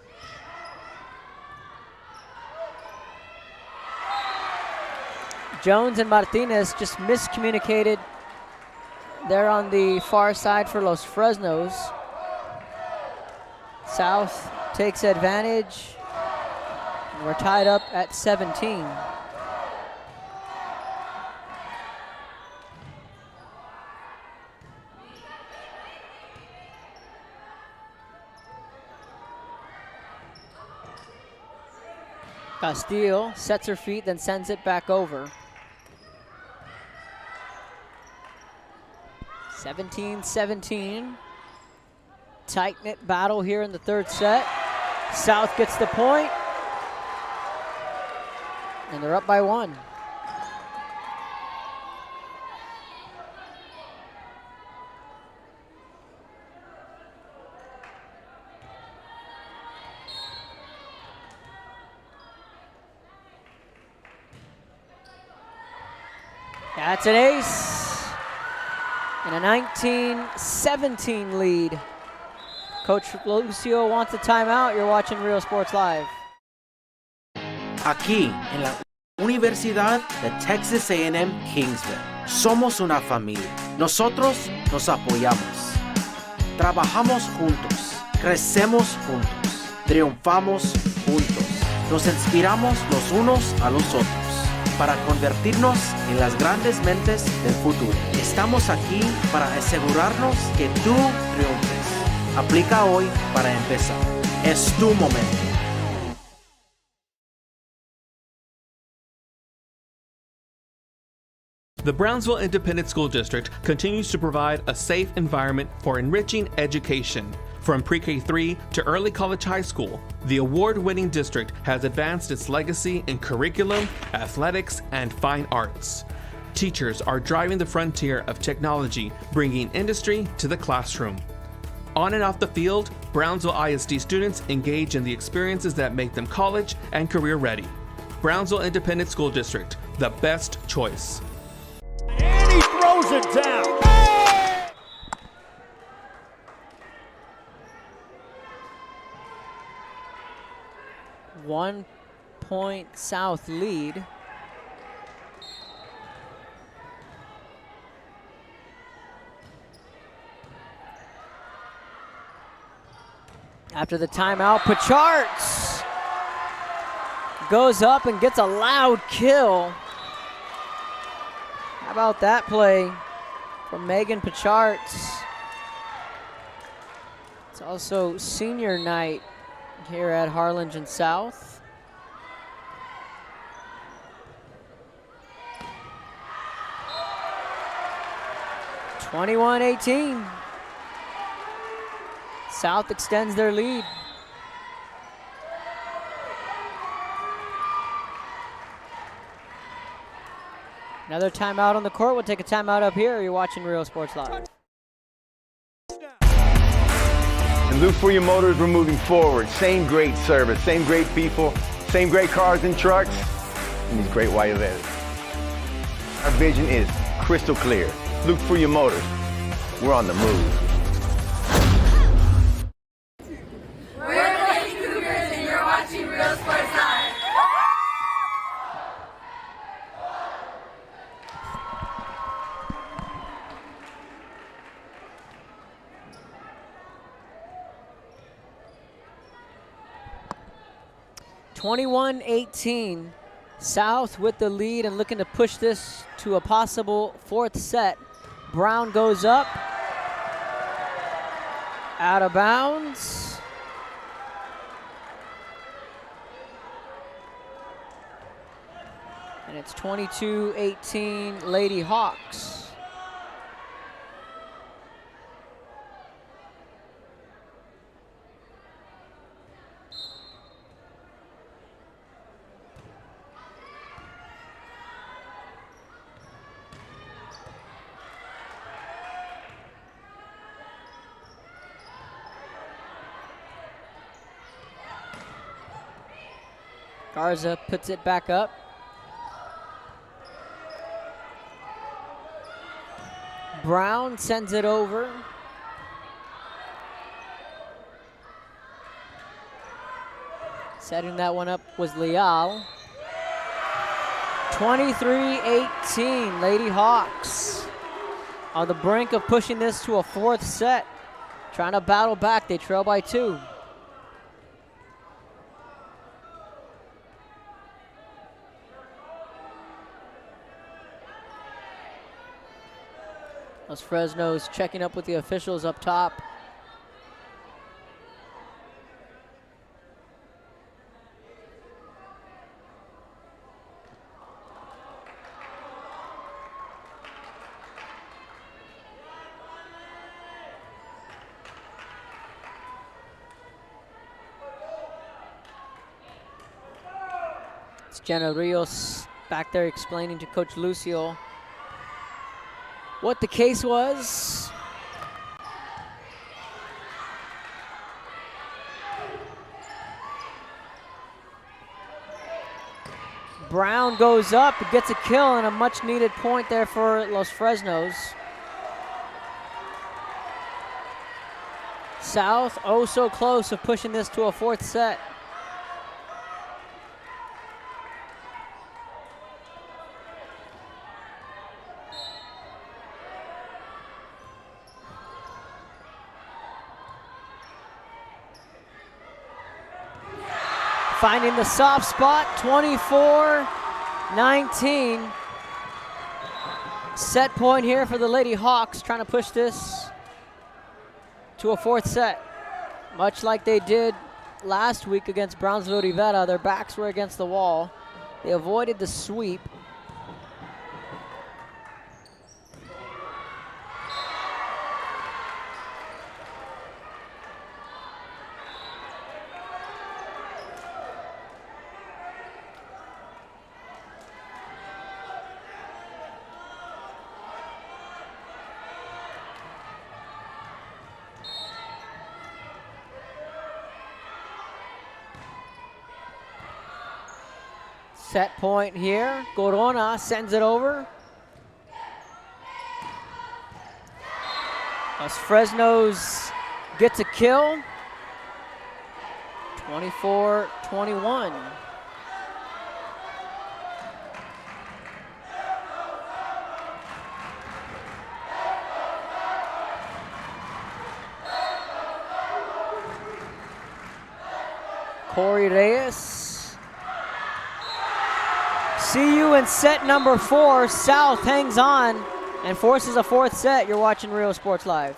Jones and Martinez just miscommunicated there on the far side for Los Fresnos. South takes advantage. We're tied up at 17. Castillo sets her feet, then sends it back over. 17-17. Tight-knit battle here in the third set. South gets the point, and they're up by 1. That's an ace, and a 19-17 lead. Coach Lucio wants a timeout. You're watching Real Sports Live. Aquí, en la Universidad de Texas A&M Kingsville, somos una familia. Nosotros nos apoyamos. Trabajamos juntos. Crecemos juntos. Triunfamos juntos. Nos inspiramos los unos a los otros para convertirnos en las grandes mentes del futuro. Estamos aquí para asegurarnos que tú triunfes. Aplica hoy para empezar. Es tu momento. The Brownsville Independent School District continues to provide a safe environment for enriching education. From pre-K3 to early college high school, the award-winning district has advanced its legacy in curriculum, athletics, and fine arts. Teachers are driving the frontier of technology, bringing industry to the classroom. On and off the field, Brownsville ISD students engage in the experiences that make them college and career ready. Brownsville Independent School District, the best choice. And he throws it down. 1 point South lead. After the timeout, Pacharts goes up and gets a loud kill. How about that play from Megan Pacharts? It's also senior night here at Harlingen South. (21-18). South extends their lead. Another timeout on the court. We'll take a timeout up here. You're watching Real Sports Live. And look for your motors, we're moving forward. Same great service, same great people, same great cars and trucks, and these great white letters. Our vision is crystal clear. Look for your motors. We're on the move. We're the Lady Cougars, and you're watching Real Sports Live. 21-18. South with the lead and looking to push this to a possible fourth set. Brown goes up. Out of bounds. And it's 22-18 Lady Hawks. Garza puts it back up. Brown sends it over. Setting that one up was Leal. 23-18, Lady Hawks on the brink of pushing this to a fourth set. Trying to battle back, they trail by 2. Los Fresno's checking up with the officials up top. It's Jenna Rios back there explaining to Coach Lucio what the case was. Brown goes up, gets a kill, and a much needed point there for Los Fresnos. South, oh so close of pushing this to a fourth set. Finding the soft spot, 24-19. Set point here for the Lady Hawks, trying to push this to a fourth set. Much like they did last week against Brownsville Rivera, their backs were against the wall. They avoided the sweep. Set point here. Corona sends it over. Los Fresnos gets a kill. 24-21. Corey Reyes. See you in set number 4. South hangs on and forces a fourth set. You're watching Real Sports Live.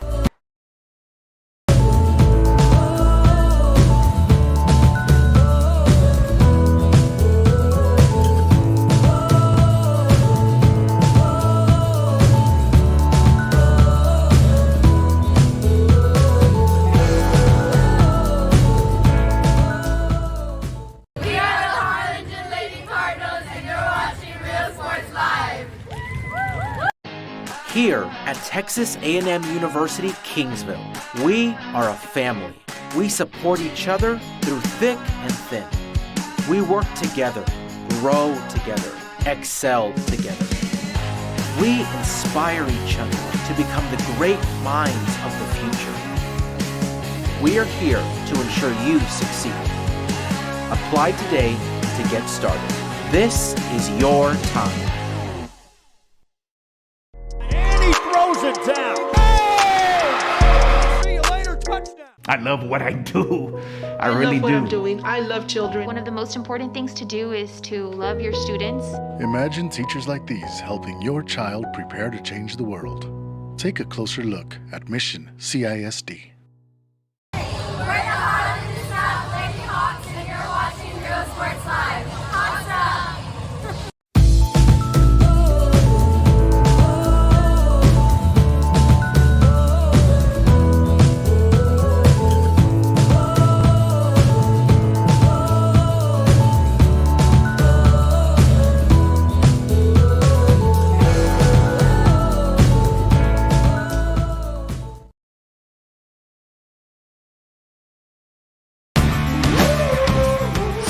Here at Texas A&M University, Kingsville, we are a family. We support each other through thick and thin. We work together, grow together, excel together. We inspire each other to become the great minds of the future. We are here to ensure you succeed. Apply today to get started. This is your time. Throws it down. Oh! See you later, touchdown. I love what I do. I love really what do. I'm doing. I love children. One of the most important things to do is to love your students. Imagine teachers like these helping your child prepare to change the world. Take a closer look at Mission CISD. We're the Harlingen South Lady Hawks, and you're watching Real Sports Live. Hawks up!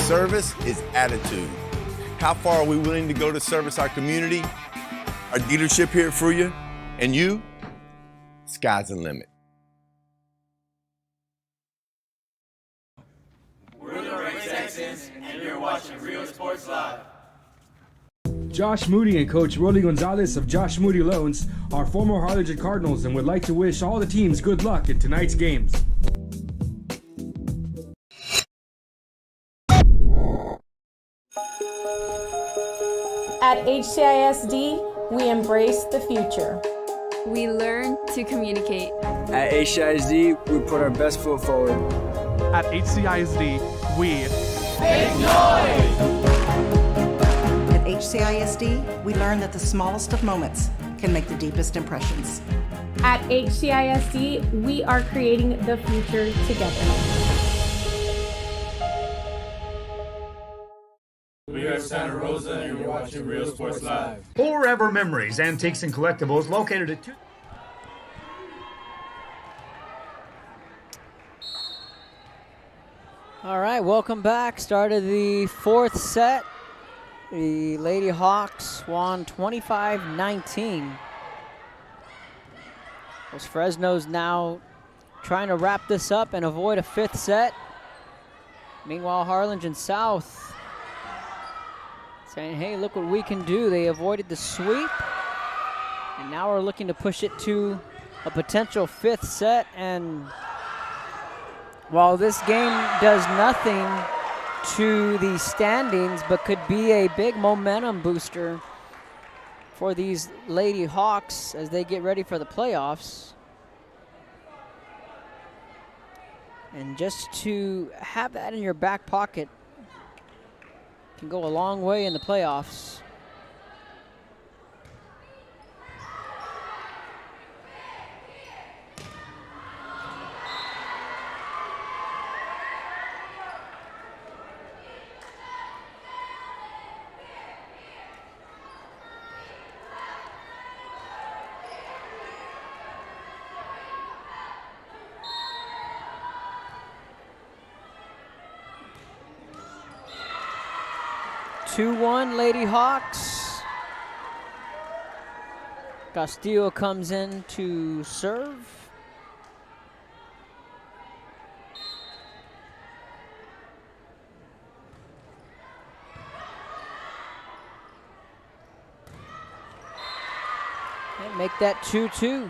Service is attitude. How far are we willing to go to service our community, our dealership here for you, and you? Sky's the limit. We're the Ray Texans, and you're watching Real Sports Live. Josh Moody and Coach Rolly Gonzalez of Josh Moody Loans are former Harlingen Cardinals and would like to wish all the teams good luck in tonight's games. At HCISD, we embrace the future. We learn to communicate. At HCISD, we put our best foot forward. At HCISD, we At HCISD, we learn that the smallest of moments can make the deepest impressions. At HCISD, we are creating the future together. We are Santa Rosa, and you're watching Real Sports Live. Forever Memories, Antiques and Collectibles, located at 2. All right, welcome back. Started the fourth set. The Lady Hawks won 25-19. As Fresno's now trying to wrap this up and avoid a fifth set. Meanwhile, Harlingen South saying, hey, look what we can do. They avoided the sweep, and now we're looking to push it to a potential fifth set. And while this game does nothing to the standings, but could be a big momentum booster for these Lady Hawks as they get ready for the playoffs. And just to have that in your back pocket can go a long way in the playoffs. Two-one Lady Hawks. Castillo comes in to serve. And make that 2-2.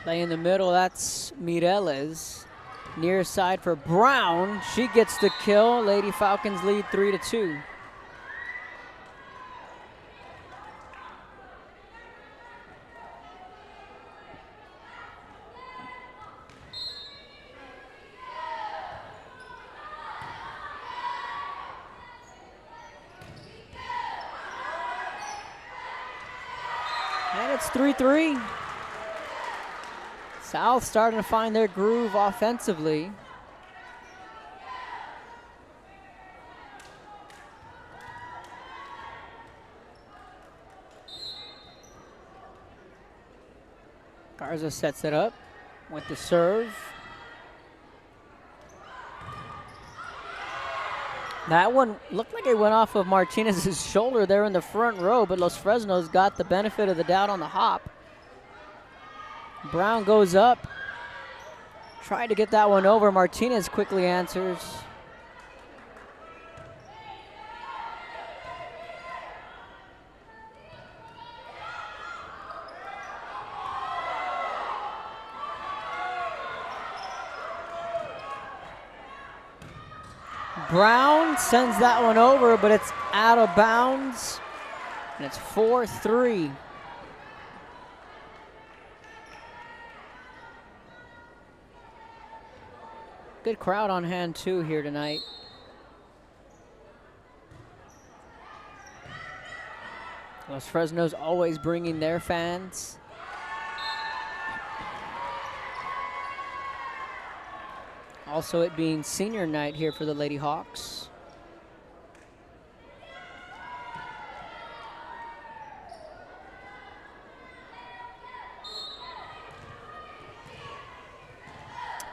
Play in the middle, that's Mireles. Near side for Brown. She gets the kill. Lady Falcons lead 3-2. And it's 3-3. South starting to find their groove offensively. Garza sets it up with the serve. That one looked like it went off of Martinez's shoulder there in the front row, but Los Fresnos got the benefit of the doubt on the hop. Brown goes up. Tried to get that one over. Martinez quickly answers. Brown sends that one over, but it's out of bounds, and it's 4-3. Good crowd on hand, too, here tonight. Los Fresno's always bringing their fans. Also, it being senior night here for the Lady Hawks.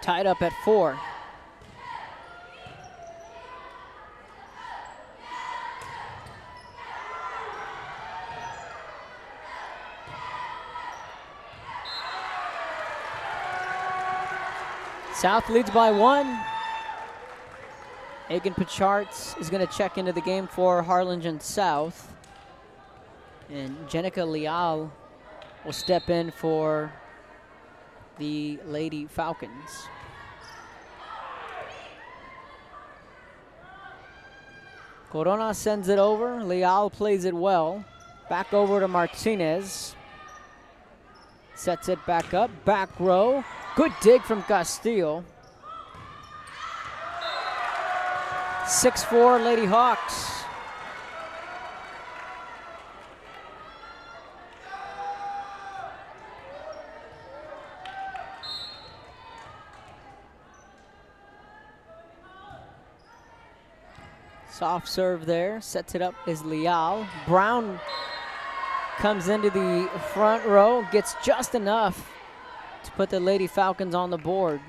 Tied up at 4. South leads by 1. Egan Pichards is going to check into the game for Harlingen South. And Jenica Leal will step in for the Lady Falcons. Corona sends it over. Leal plays it well. Back over to Martinez. Sets it back up. Back row. Good dig from Castillo. 6-4 Lady Hawks. Soft serve there. Sets it up is Leal. Brown comes into the front row. Gets just enough to put the Lady Falcons on the board.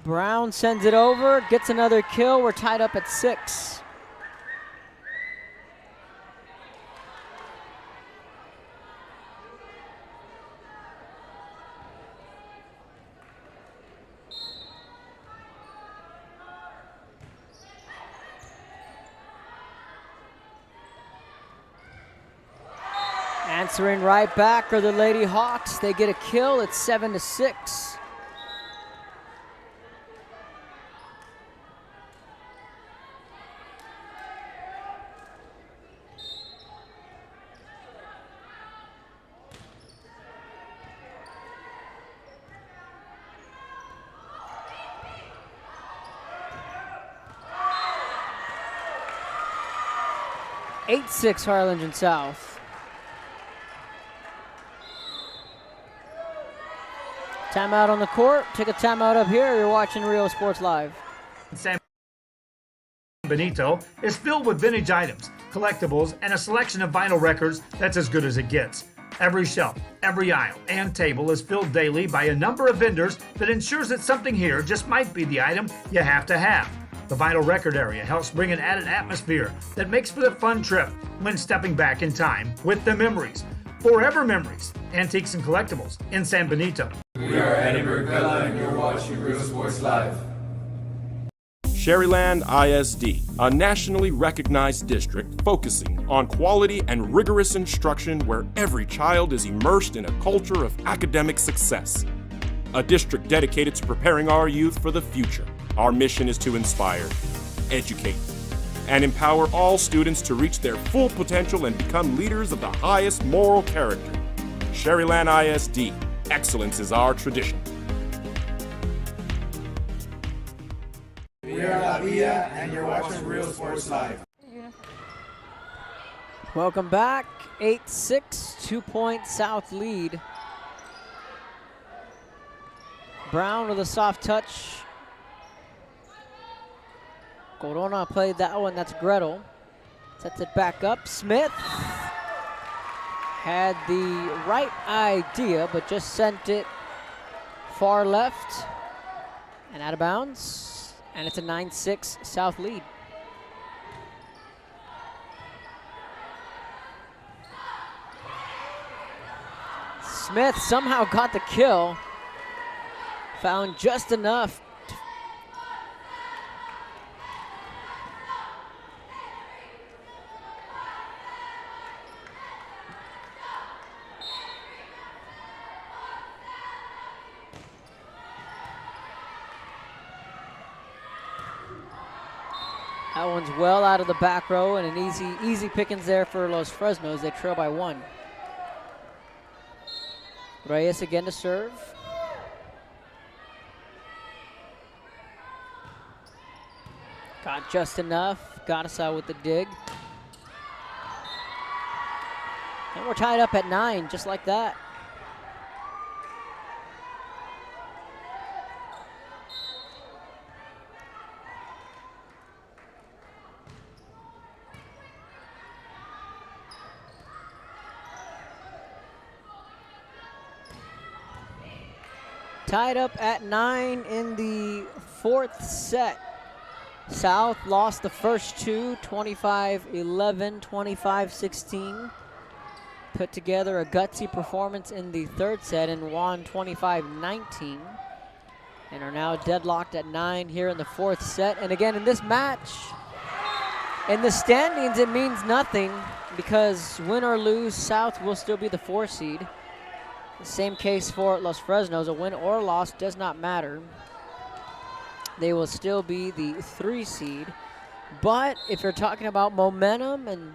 Brown sends it over, gets another kill. We're tied up at 6. Answering right back are the Lady Hawks. They get a kill. It's 7-6. (8-6) Harlingen South. Timeout on the court. Take a timeout up here. You're watching Rio Sports Live. San Benito is filled with vintage items, collectibles, and a selection of vinyl records that's as good as it gets. Every shelf, every aisle, and table is filled daily by a number of vendors that ensures that something here just might be the item you have to have. The vinyl record area helps bring an added atmosphere that makes for the fun trip when stepping back in time with the memories. Forever Memories, Antiques and Collectibles in San Benito. We are Edinburgh Villa and you're watching Real Sports Live. Sherryland ISD, a nationally recognized district focusing on quality and rigorous instruction where every child is immersed in a culture of academic success. A district dedicated to preparing our youth for the future. Our mission is to inspire, educate, and empower all students to reach their full potential and become leaders of the highest moral character. Sherryland ISD, excellence is our tradition. We are La Villa and you're watching Real Sports Live. Welcome back. 8-6, 2-point South lead. Brown with a soft touch. Corona played that one. That's Gretel. Sets it back up. Smith had the right idea, but just sent it far left and out of bounds. And it's a 9-6 South lead. Smith somehow got the kill. Found just enough. That one's well out of the back row, and an easy pickings there for Los Fresnos. They trail by 1. Reyes again to serve. Got just enough. Got us out with the dig. And we're tied up at 9, just like that. Tied up at 9 in the 4th set. South lost the first 2, 25-11, 25-16. Put together a gutsy performance in the 3rd set and won 25-19. And are now deadlocked at 9 here in the 4th set. And again, in this match, in the standings, it means nothing because win or lose, South will still be the 4 seed. The same case for Los Fresnos. A win or loss does not matter. They will still be the 3 seed. But if you're talking about momentum and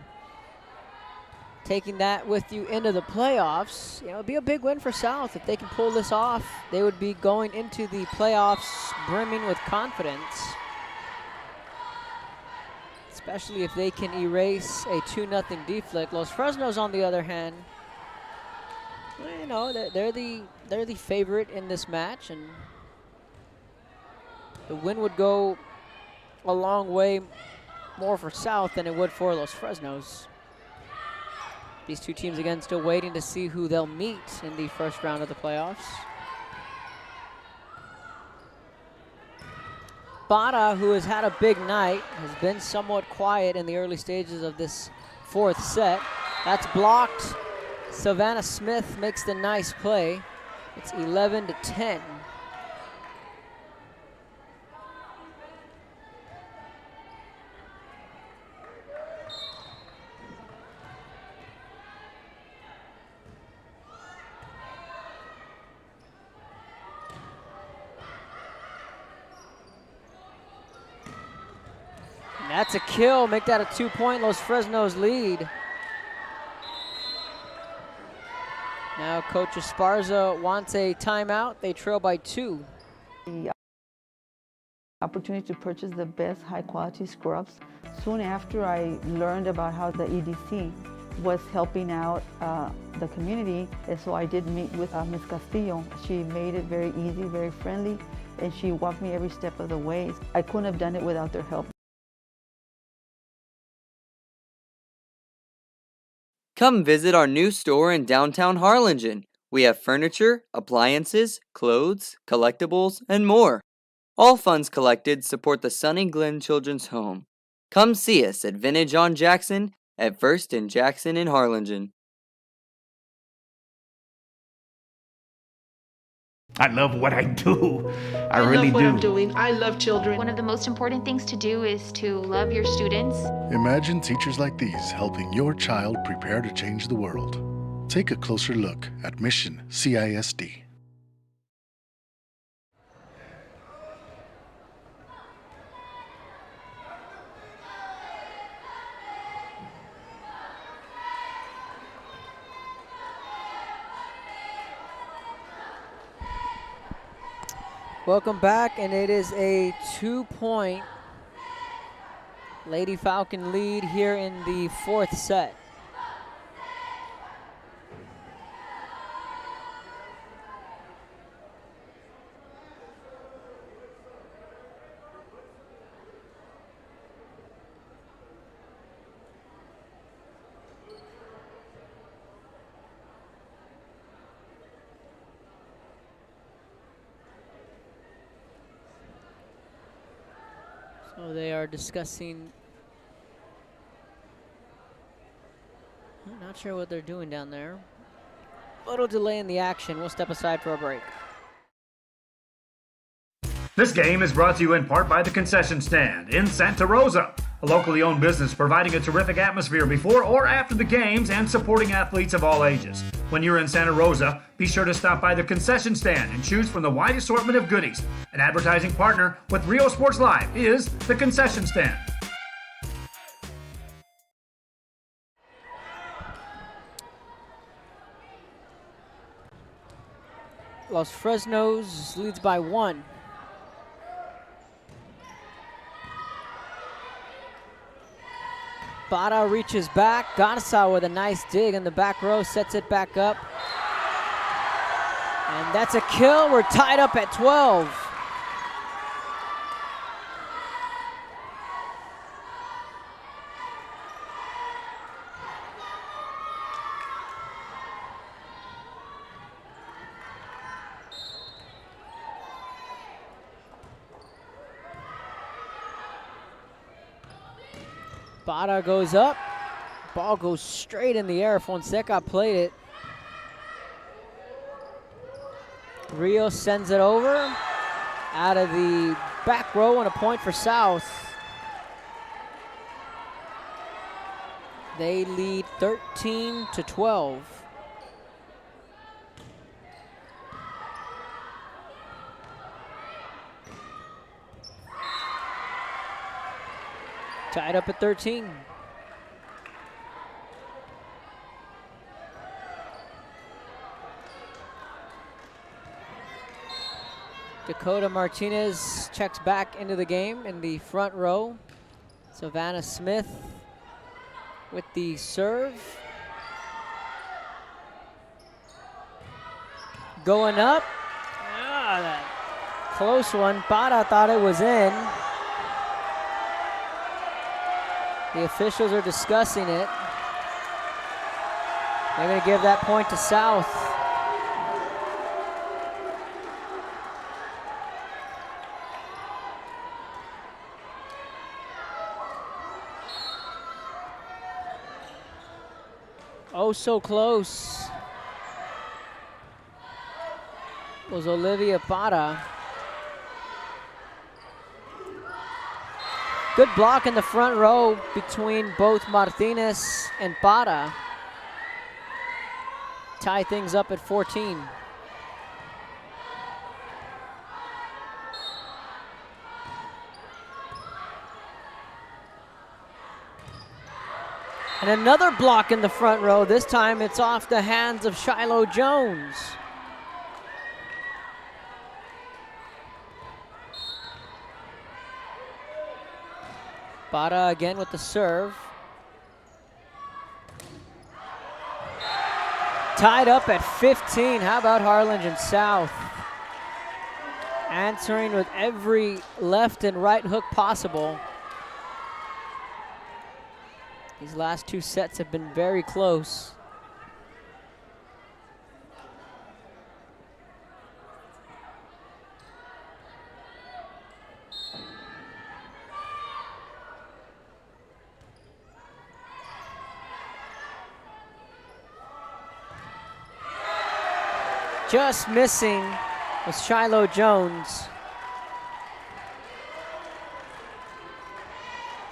taking that with you into the playoffs, you know, it'd be a big win for South. If they can pull this off, they would be going into the playoffs brimming with confidence. Especially if they can erase a 2-0 deflict. Los Fresnos, on the other hand, you know, they're the favorite in this match, and the win would go a long way more for South than it would for Los Fresnos. These two teams, again, still waiting to see who they'll meet in the first round of the playoffs. Bada, who has had a big night, has been somewhat quiet in the early stages of this 4th set. That's blocked. Savannah Smith makes the nice play. It's 11-10. And that's a kill. Make that a 2-point Los Fresnos lead. Now Coach Esparza wants a timeout. They trail by 2. The opportunity to purchase the best high quality scrubs. Soon after I learned about how the EDC was helping out the community, and so I did meet with Ms. Castillo. She made it very easy, very friendly, and she walked me every step of the way. I couldn't have done it without their help. Come visit our new store in downtown Harlingen. We have furniture, appliances, clothes, collectibles, and more. All funds collected support the Sunny Glen Children's Home. Come see us at Vintage on Jackson at First and Jackson in Harlingen. I love what I do. I really love what do. I'm doing. I love children. One of the most important things to do is to love your students. Imagine teachers like these helping your child prepare to change the world. Take a closer look at Mission CISD. Welcome back, and it is a 2-point Lady Falcon lead here in the 4th set. So they are discussing. I'm not sure what they're doing down there. Little delay in the action. We'll step aside for a break. This game is brought to you in part by the Concession Stand in Santa Rosa, a locally owned business providing a terrific atmosphere before or after the games and supporting athletes of all ages. When you're in Santa Rosa, be sure to stop by the Concession Stand and choose from the wide assortment of goodies. An advertising partner with Rio Sports Live is the Concession Stand. Los Fresnos leads by 1. Bada reaches back. Garza with a nice dig in the back row, sets it back up. And that's a kill. We're tied up at 12. Bada goes up. Ball goes straight in the air. Fonseca played it. Rio sends it over. Out of the back row and a point for South. They lead 13-12. Tied up at 13. Dakota Martinez checks back into the game in the front row. Savannah Smith with the serve. Going up. That close one. Bada thought it was in. The officials are discussing it. They're going to give that point to South. Oh, so close. Was Olivia Bada. Good block in the front row between both Martinez and Bada. Tie things up at 14. And another block in the front row. This time it's off the hands of Shiloh Jones. Bada again with the serve. Tied up at 15. How about Harlingen South? Answering with every left and right hook possible. These last two sets have been very close. Just missing was Shiloh Jones.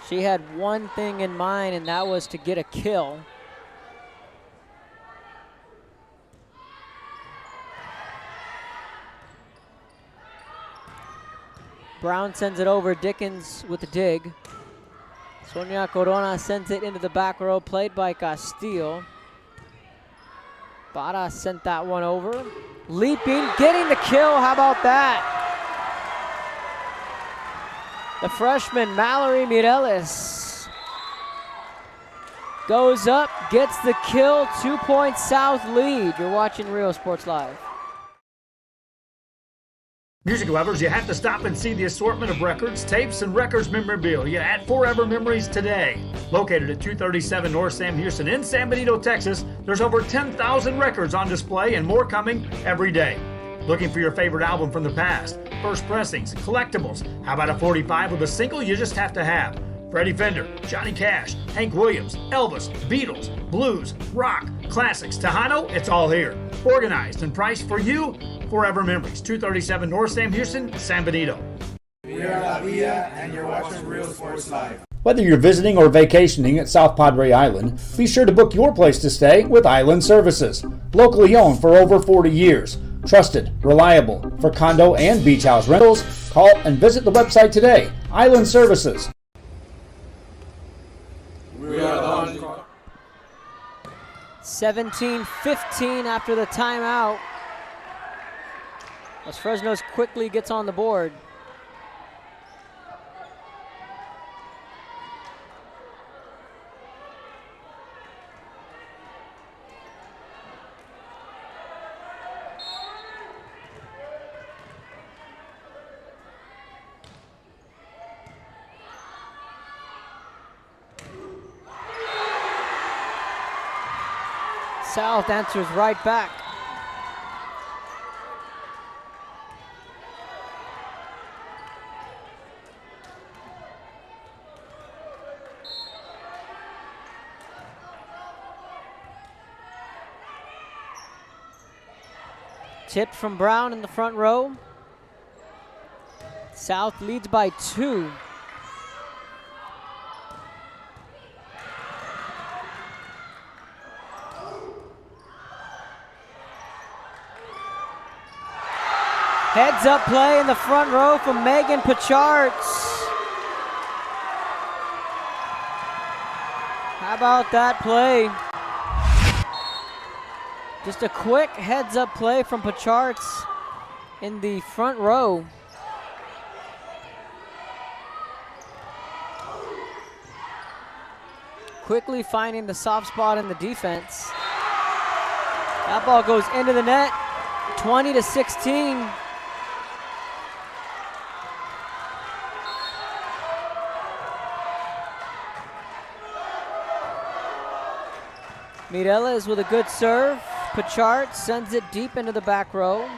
She had one thing in mind, and that was to get a kill. Brown sends it over. Dickens with the dig. Sonia Corona sends it into the back row, played by Castillo. Bada sent that one over. Leaping, getting the kill. How about that? The freshman Mallory Mireles goes up, gets the kill. 2 point South lead. You're watching Rio Sports Live. Music lovers, you have to stop and see the assortment of records, tapes, and records memorabilia at Forever Memories today. Located at 237 North Sam Houston in San Benito, Texas, there's over 10,000 records on display and more coming every day. Looking for your favorite album from the past? First pressings, collectibles. How about a 45 with a single you just have to have? Freddie Fender, Johnny Cash, Hank Williams, Elvis, Beatles, blues, rock, classics, Tejano, it's all here. Organized and priced for you. Forever Memories, 237 North Sam Houston, San Benito. We are La Villa, and you're watching Real Sports Live. Whether you're visiting or vacationing at South Padre Island, be sure to book your place to stay with Island Services. Locally owned for over 40 years. Trusted, reliable for condo and beach house rentals. Call and visit the website today. Island Services. We are on. 17-15 after the timeout. As Fresnos quickly gets on the board. South answers right back. Tipped from Brown in the front row. South leads by 2. Heads up play in the front row from Megan Pacharts. How about that play? Just a quick heads up play from Pacharts in the front row. Quickly finding the soft spot in the defense. That ball goes into the net, 20-16. Mirella with a good serve. Pachart sends it deep into the back row.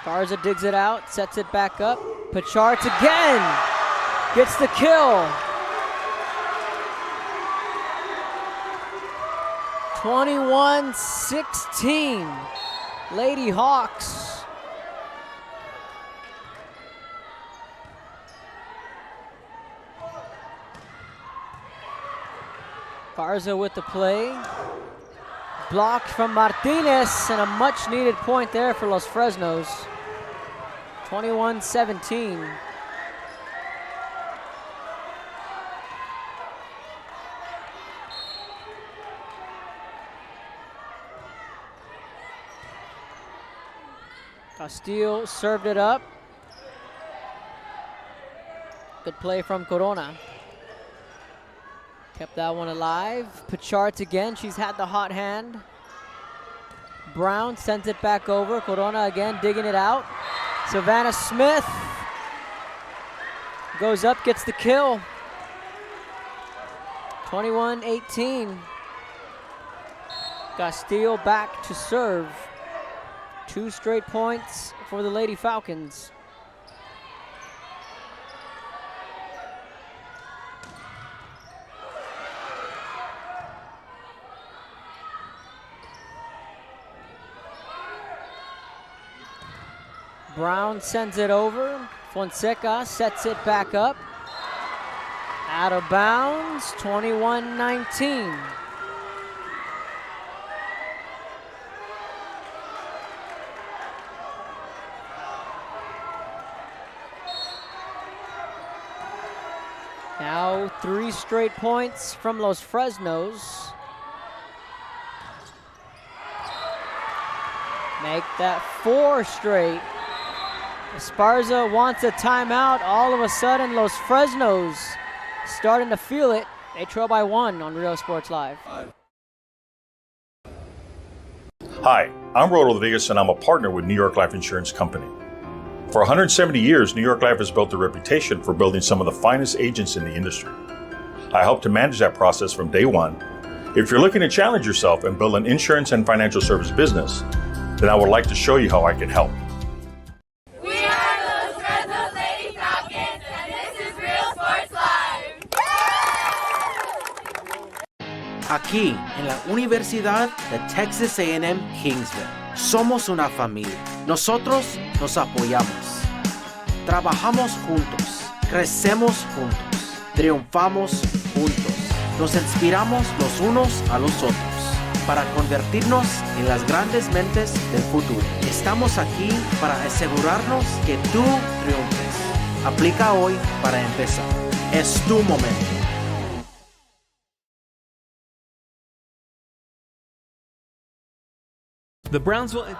Garza digs it out, sets it back up. Pacharts again gets the kill. 21-16. Lady Hawks. Garza with the play. Blocked from Martinez, and a much needed point there for Los Fresnos. 21-17. Castillo served it up. Good play from Corona. Kept that one alive. Pacharts again, she's had the hot hand. Brown sends it back over. Corona again digging it out. Savannah Smith goes up, gets the kill. 21-18. Castillo back to serve. 2 straight points for the Lady Falcons. Brown sends it over. Fonseca sets it back up. Out of bounds, 21-19. Now 3 straight points from Los Fresnos. Make that 4 straight. Esparza wants a timeout. All of a sudden, Los Fresnos starting to feel it. They trail by 1 on Real Sports Live. Hi, I'm Rodo Rodriguez, and I'm a partner with New York Life Insurance Company. For 170 years, New York Life has built a reputation for building some of the finest agents in the industry. I helped to manage that process from day one. If you're looking to challenge yourself and build an insurance and financial service business, then I would like to show you how I can help. We are the Fresno Lady Falcons, and this is Real Sports Live. Aquí, en la Universidad de Texas A&M Kingsville, somos una familia. Nosotros nos apoyamos. Trabajamos juntos. Crecemos juntos. Triunfamos juntos. Nos inspiramos los unos a los otros para convertirnos en las grandes mentes del futuro. Estamos aquí para asegurarnos que tú triunfes. Aplica hoy para empezar. Es tu momento. The Brownsville...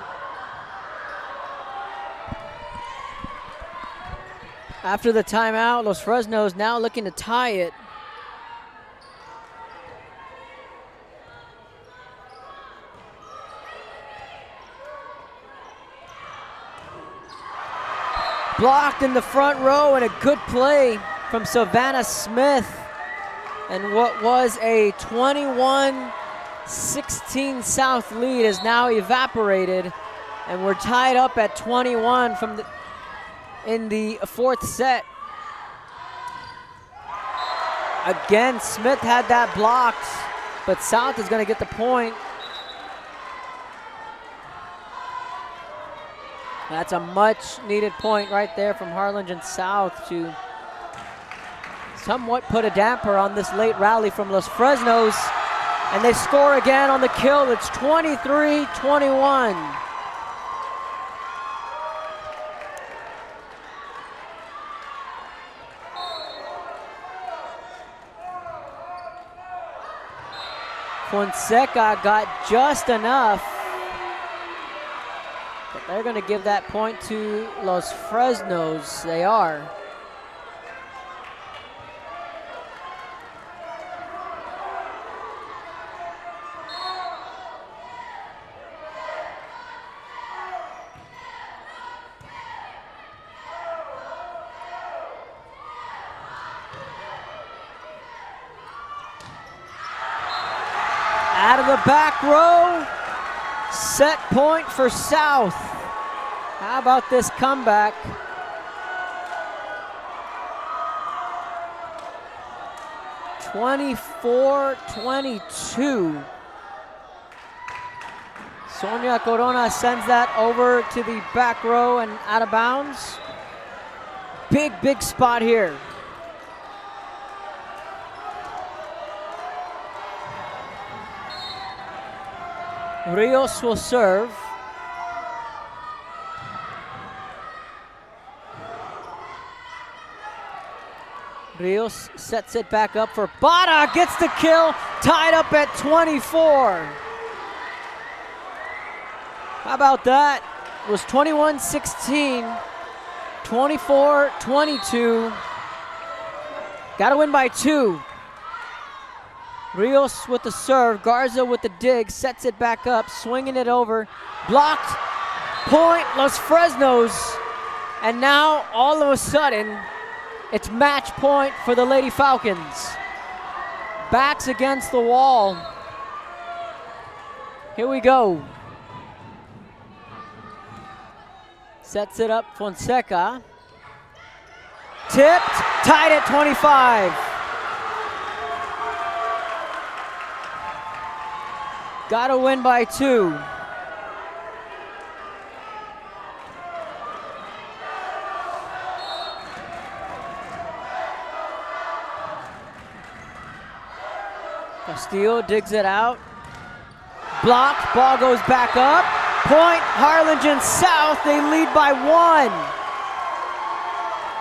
After the timeout, Los Fresnos now looking to tie it. Blocked in the front row, and a good play from Savannah Smith. And what was a 21-16 South lead is now evaporated, and we're tied up at 21 in the fourth set. Again, Smith had that blocked, but South is going to get the point. That's a much needed point right there from Harlingen South to somewhat put a damper on this late rally from Los Fresnos. And they score again on the kill. It's 23-21. Fonseca got just enough, but they're going to give that point to Los Fresnos. They are. Out of the back row, set point for South. How about this comeback? (24-22). Sonia Corona sends that over to the back row and out of bounds. Big spot here. Rios will serve. Rios sets it back up for Bada, gets the kill, tied up at 24. How about that? It was 21-16, 24-22. Got to win by 2. Rios with the serve, Garza with the dig, sets it back up, swinging it over, blocked, point, Los Fresnos, and now all of a sudden, it's match point for the Lady Falcons. Backs against the wall. Here we go. Sets it up, Fonseca. Tipped, tied at 25. Got to win by 2. Castillo digs it out. Blocked, ball goes back up. Point, Harlingen South, they lead by 1.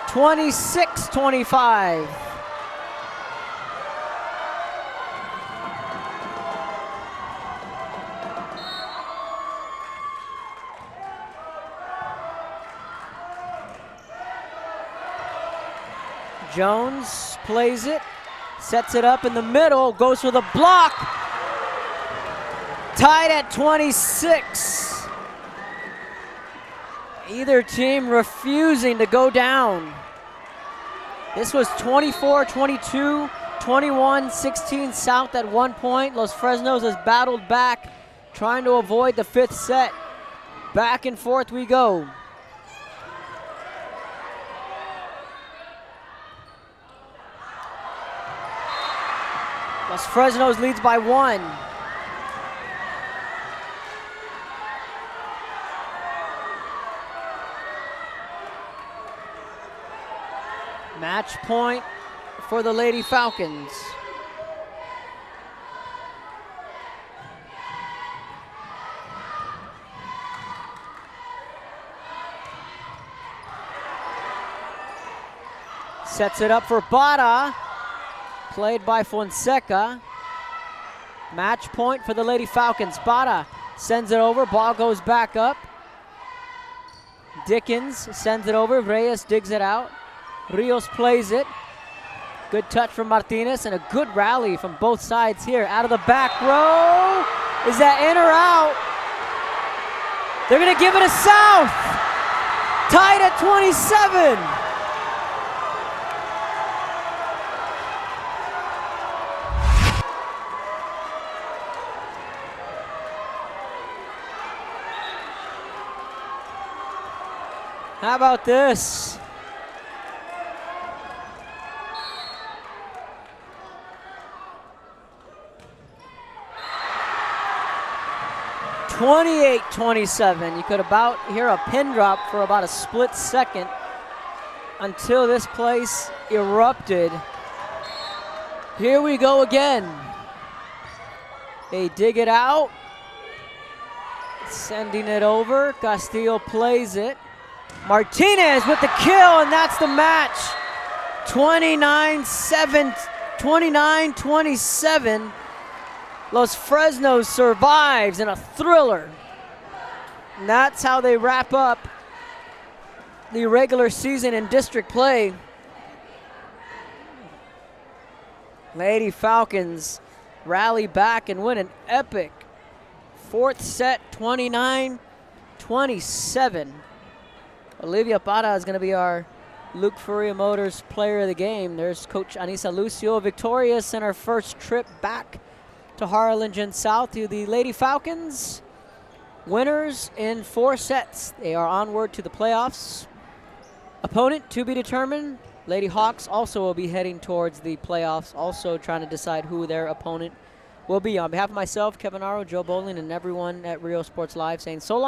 26-25. Jones plays it, sets it up in the middle, goes for the block. Tied at 26. Either team refusing to go down. This was 24-22, 21-16 South at one point. Los Fresnos has battled back, trying to avoid the fifth set. Back and forth we go. Los Fresnos leads by 1. Match point for the Lady Falcons. Sets it up for Bada, played by Fonseca. Match point for the Lady Falcons. Bada sends it over, ball goes back up. Dickens sends it over, Reyes digs it out. Rios plays it. Good touch from Martinez and a good rally from both sides here. Out of the back row. Is that in or out? They're gonna give it a South. Tied at 27. How about this? (28-27). You could about hear a pin drop for about a split second until this place erupted. Here we go again. They dig it out. Sending it over. Castillo plays it. Martinez with the kill, and that's the match. 29-27. Los Fresnos survives in a thriller. And that's how they wrap up the regular season in district play. Lady Falcons rally back and win an epic fourth set, 29-27. Olivia Parra is going to be our Luke Furia Motors Player of the Game. There's Coach Anissa Lucio, victorious in our first trip back to Harlingen South to the Lady Falcons. Winners in 4 sets. They are onward to the playoffs. Opponent to be determined. Lady Hawks also will be heading towards the playoffs, also trying to decide who their opponent will be. On behalf of myself, Kevin Aro, Joe Bowling, and everyone at Rio Sports Live, saying so long.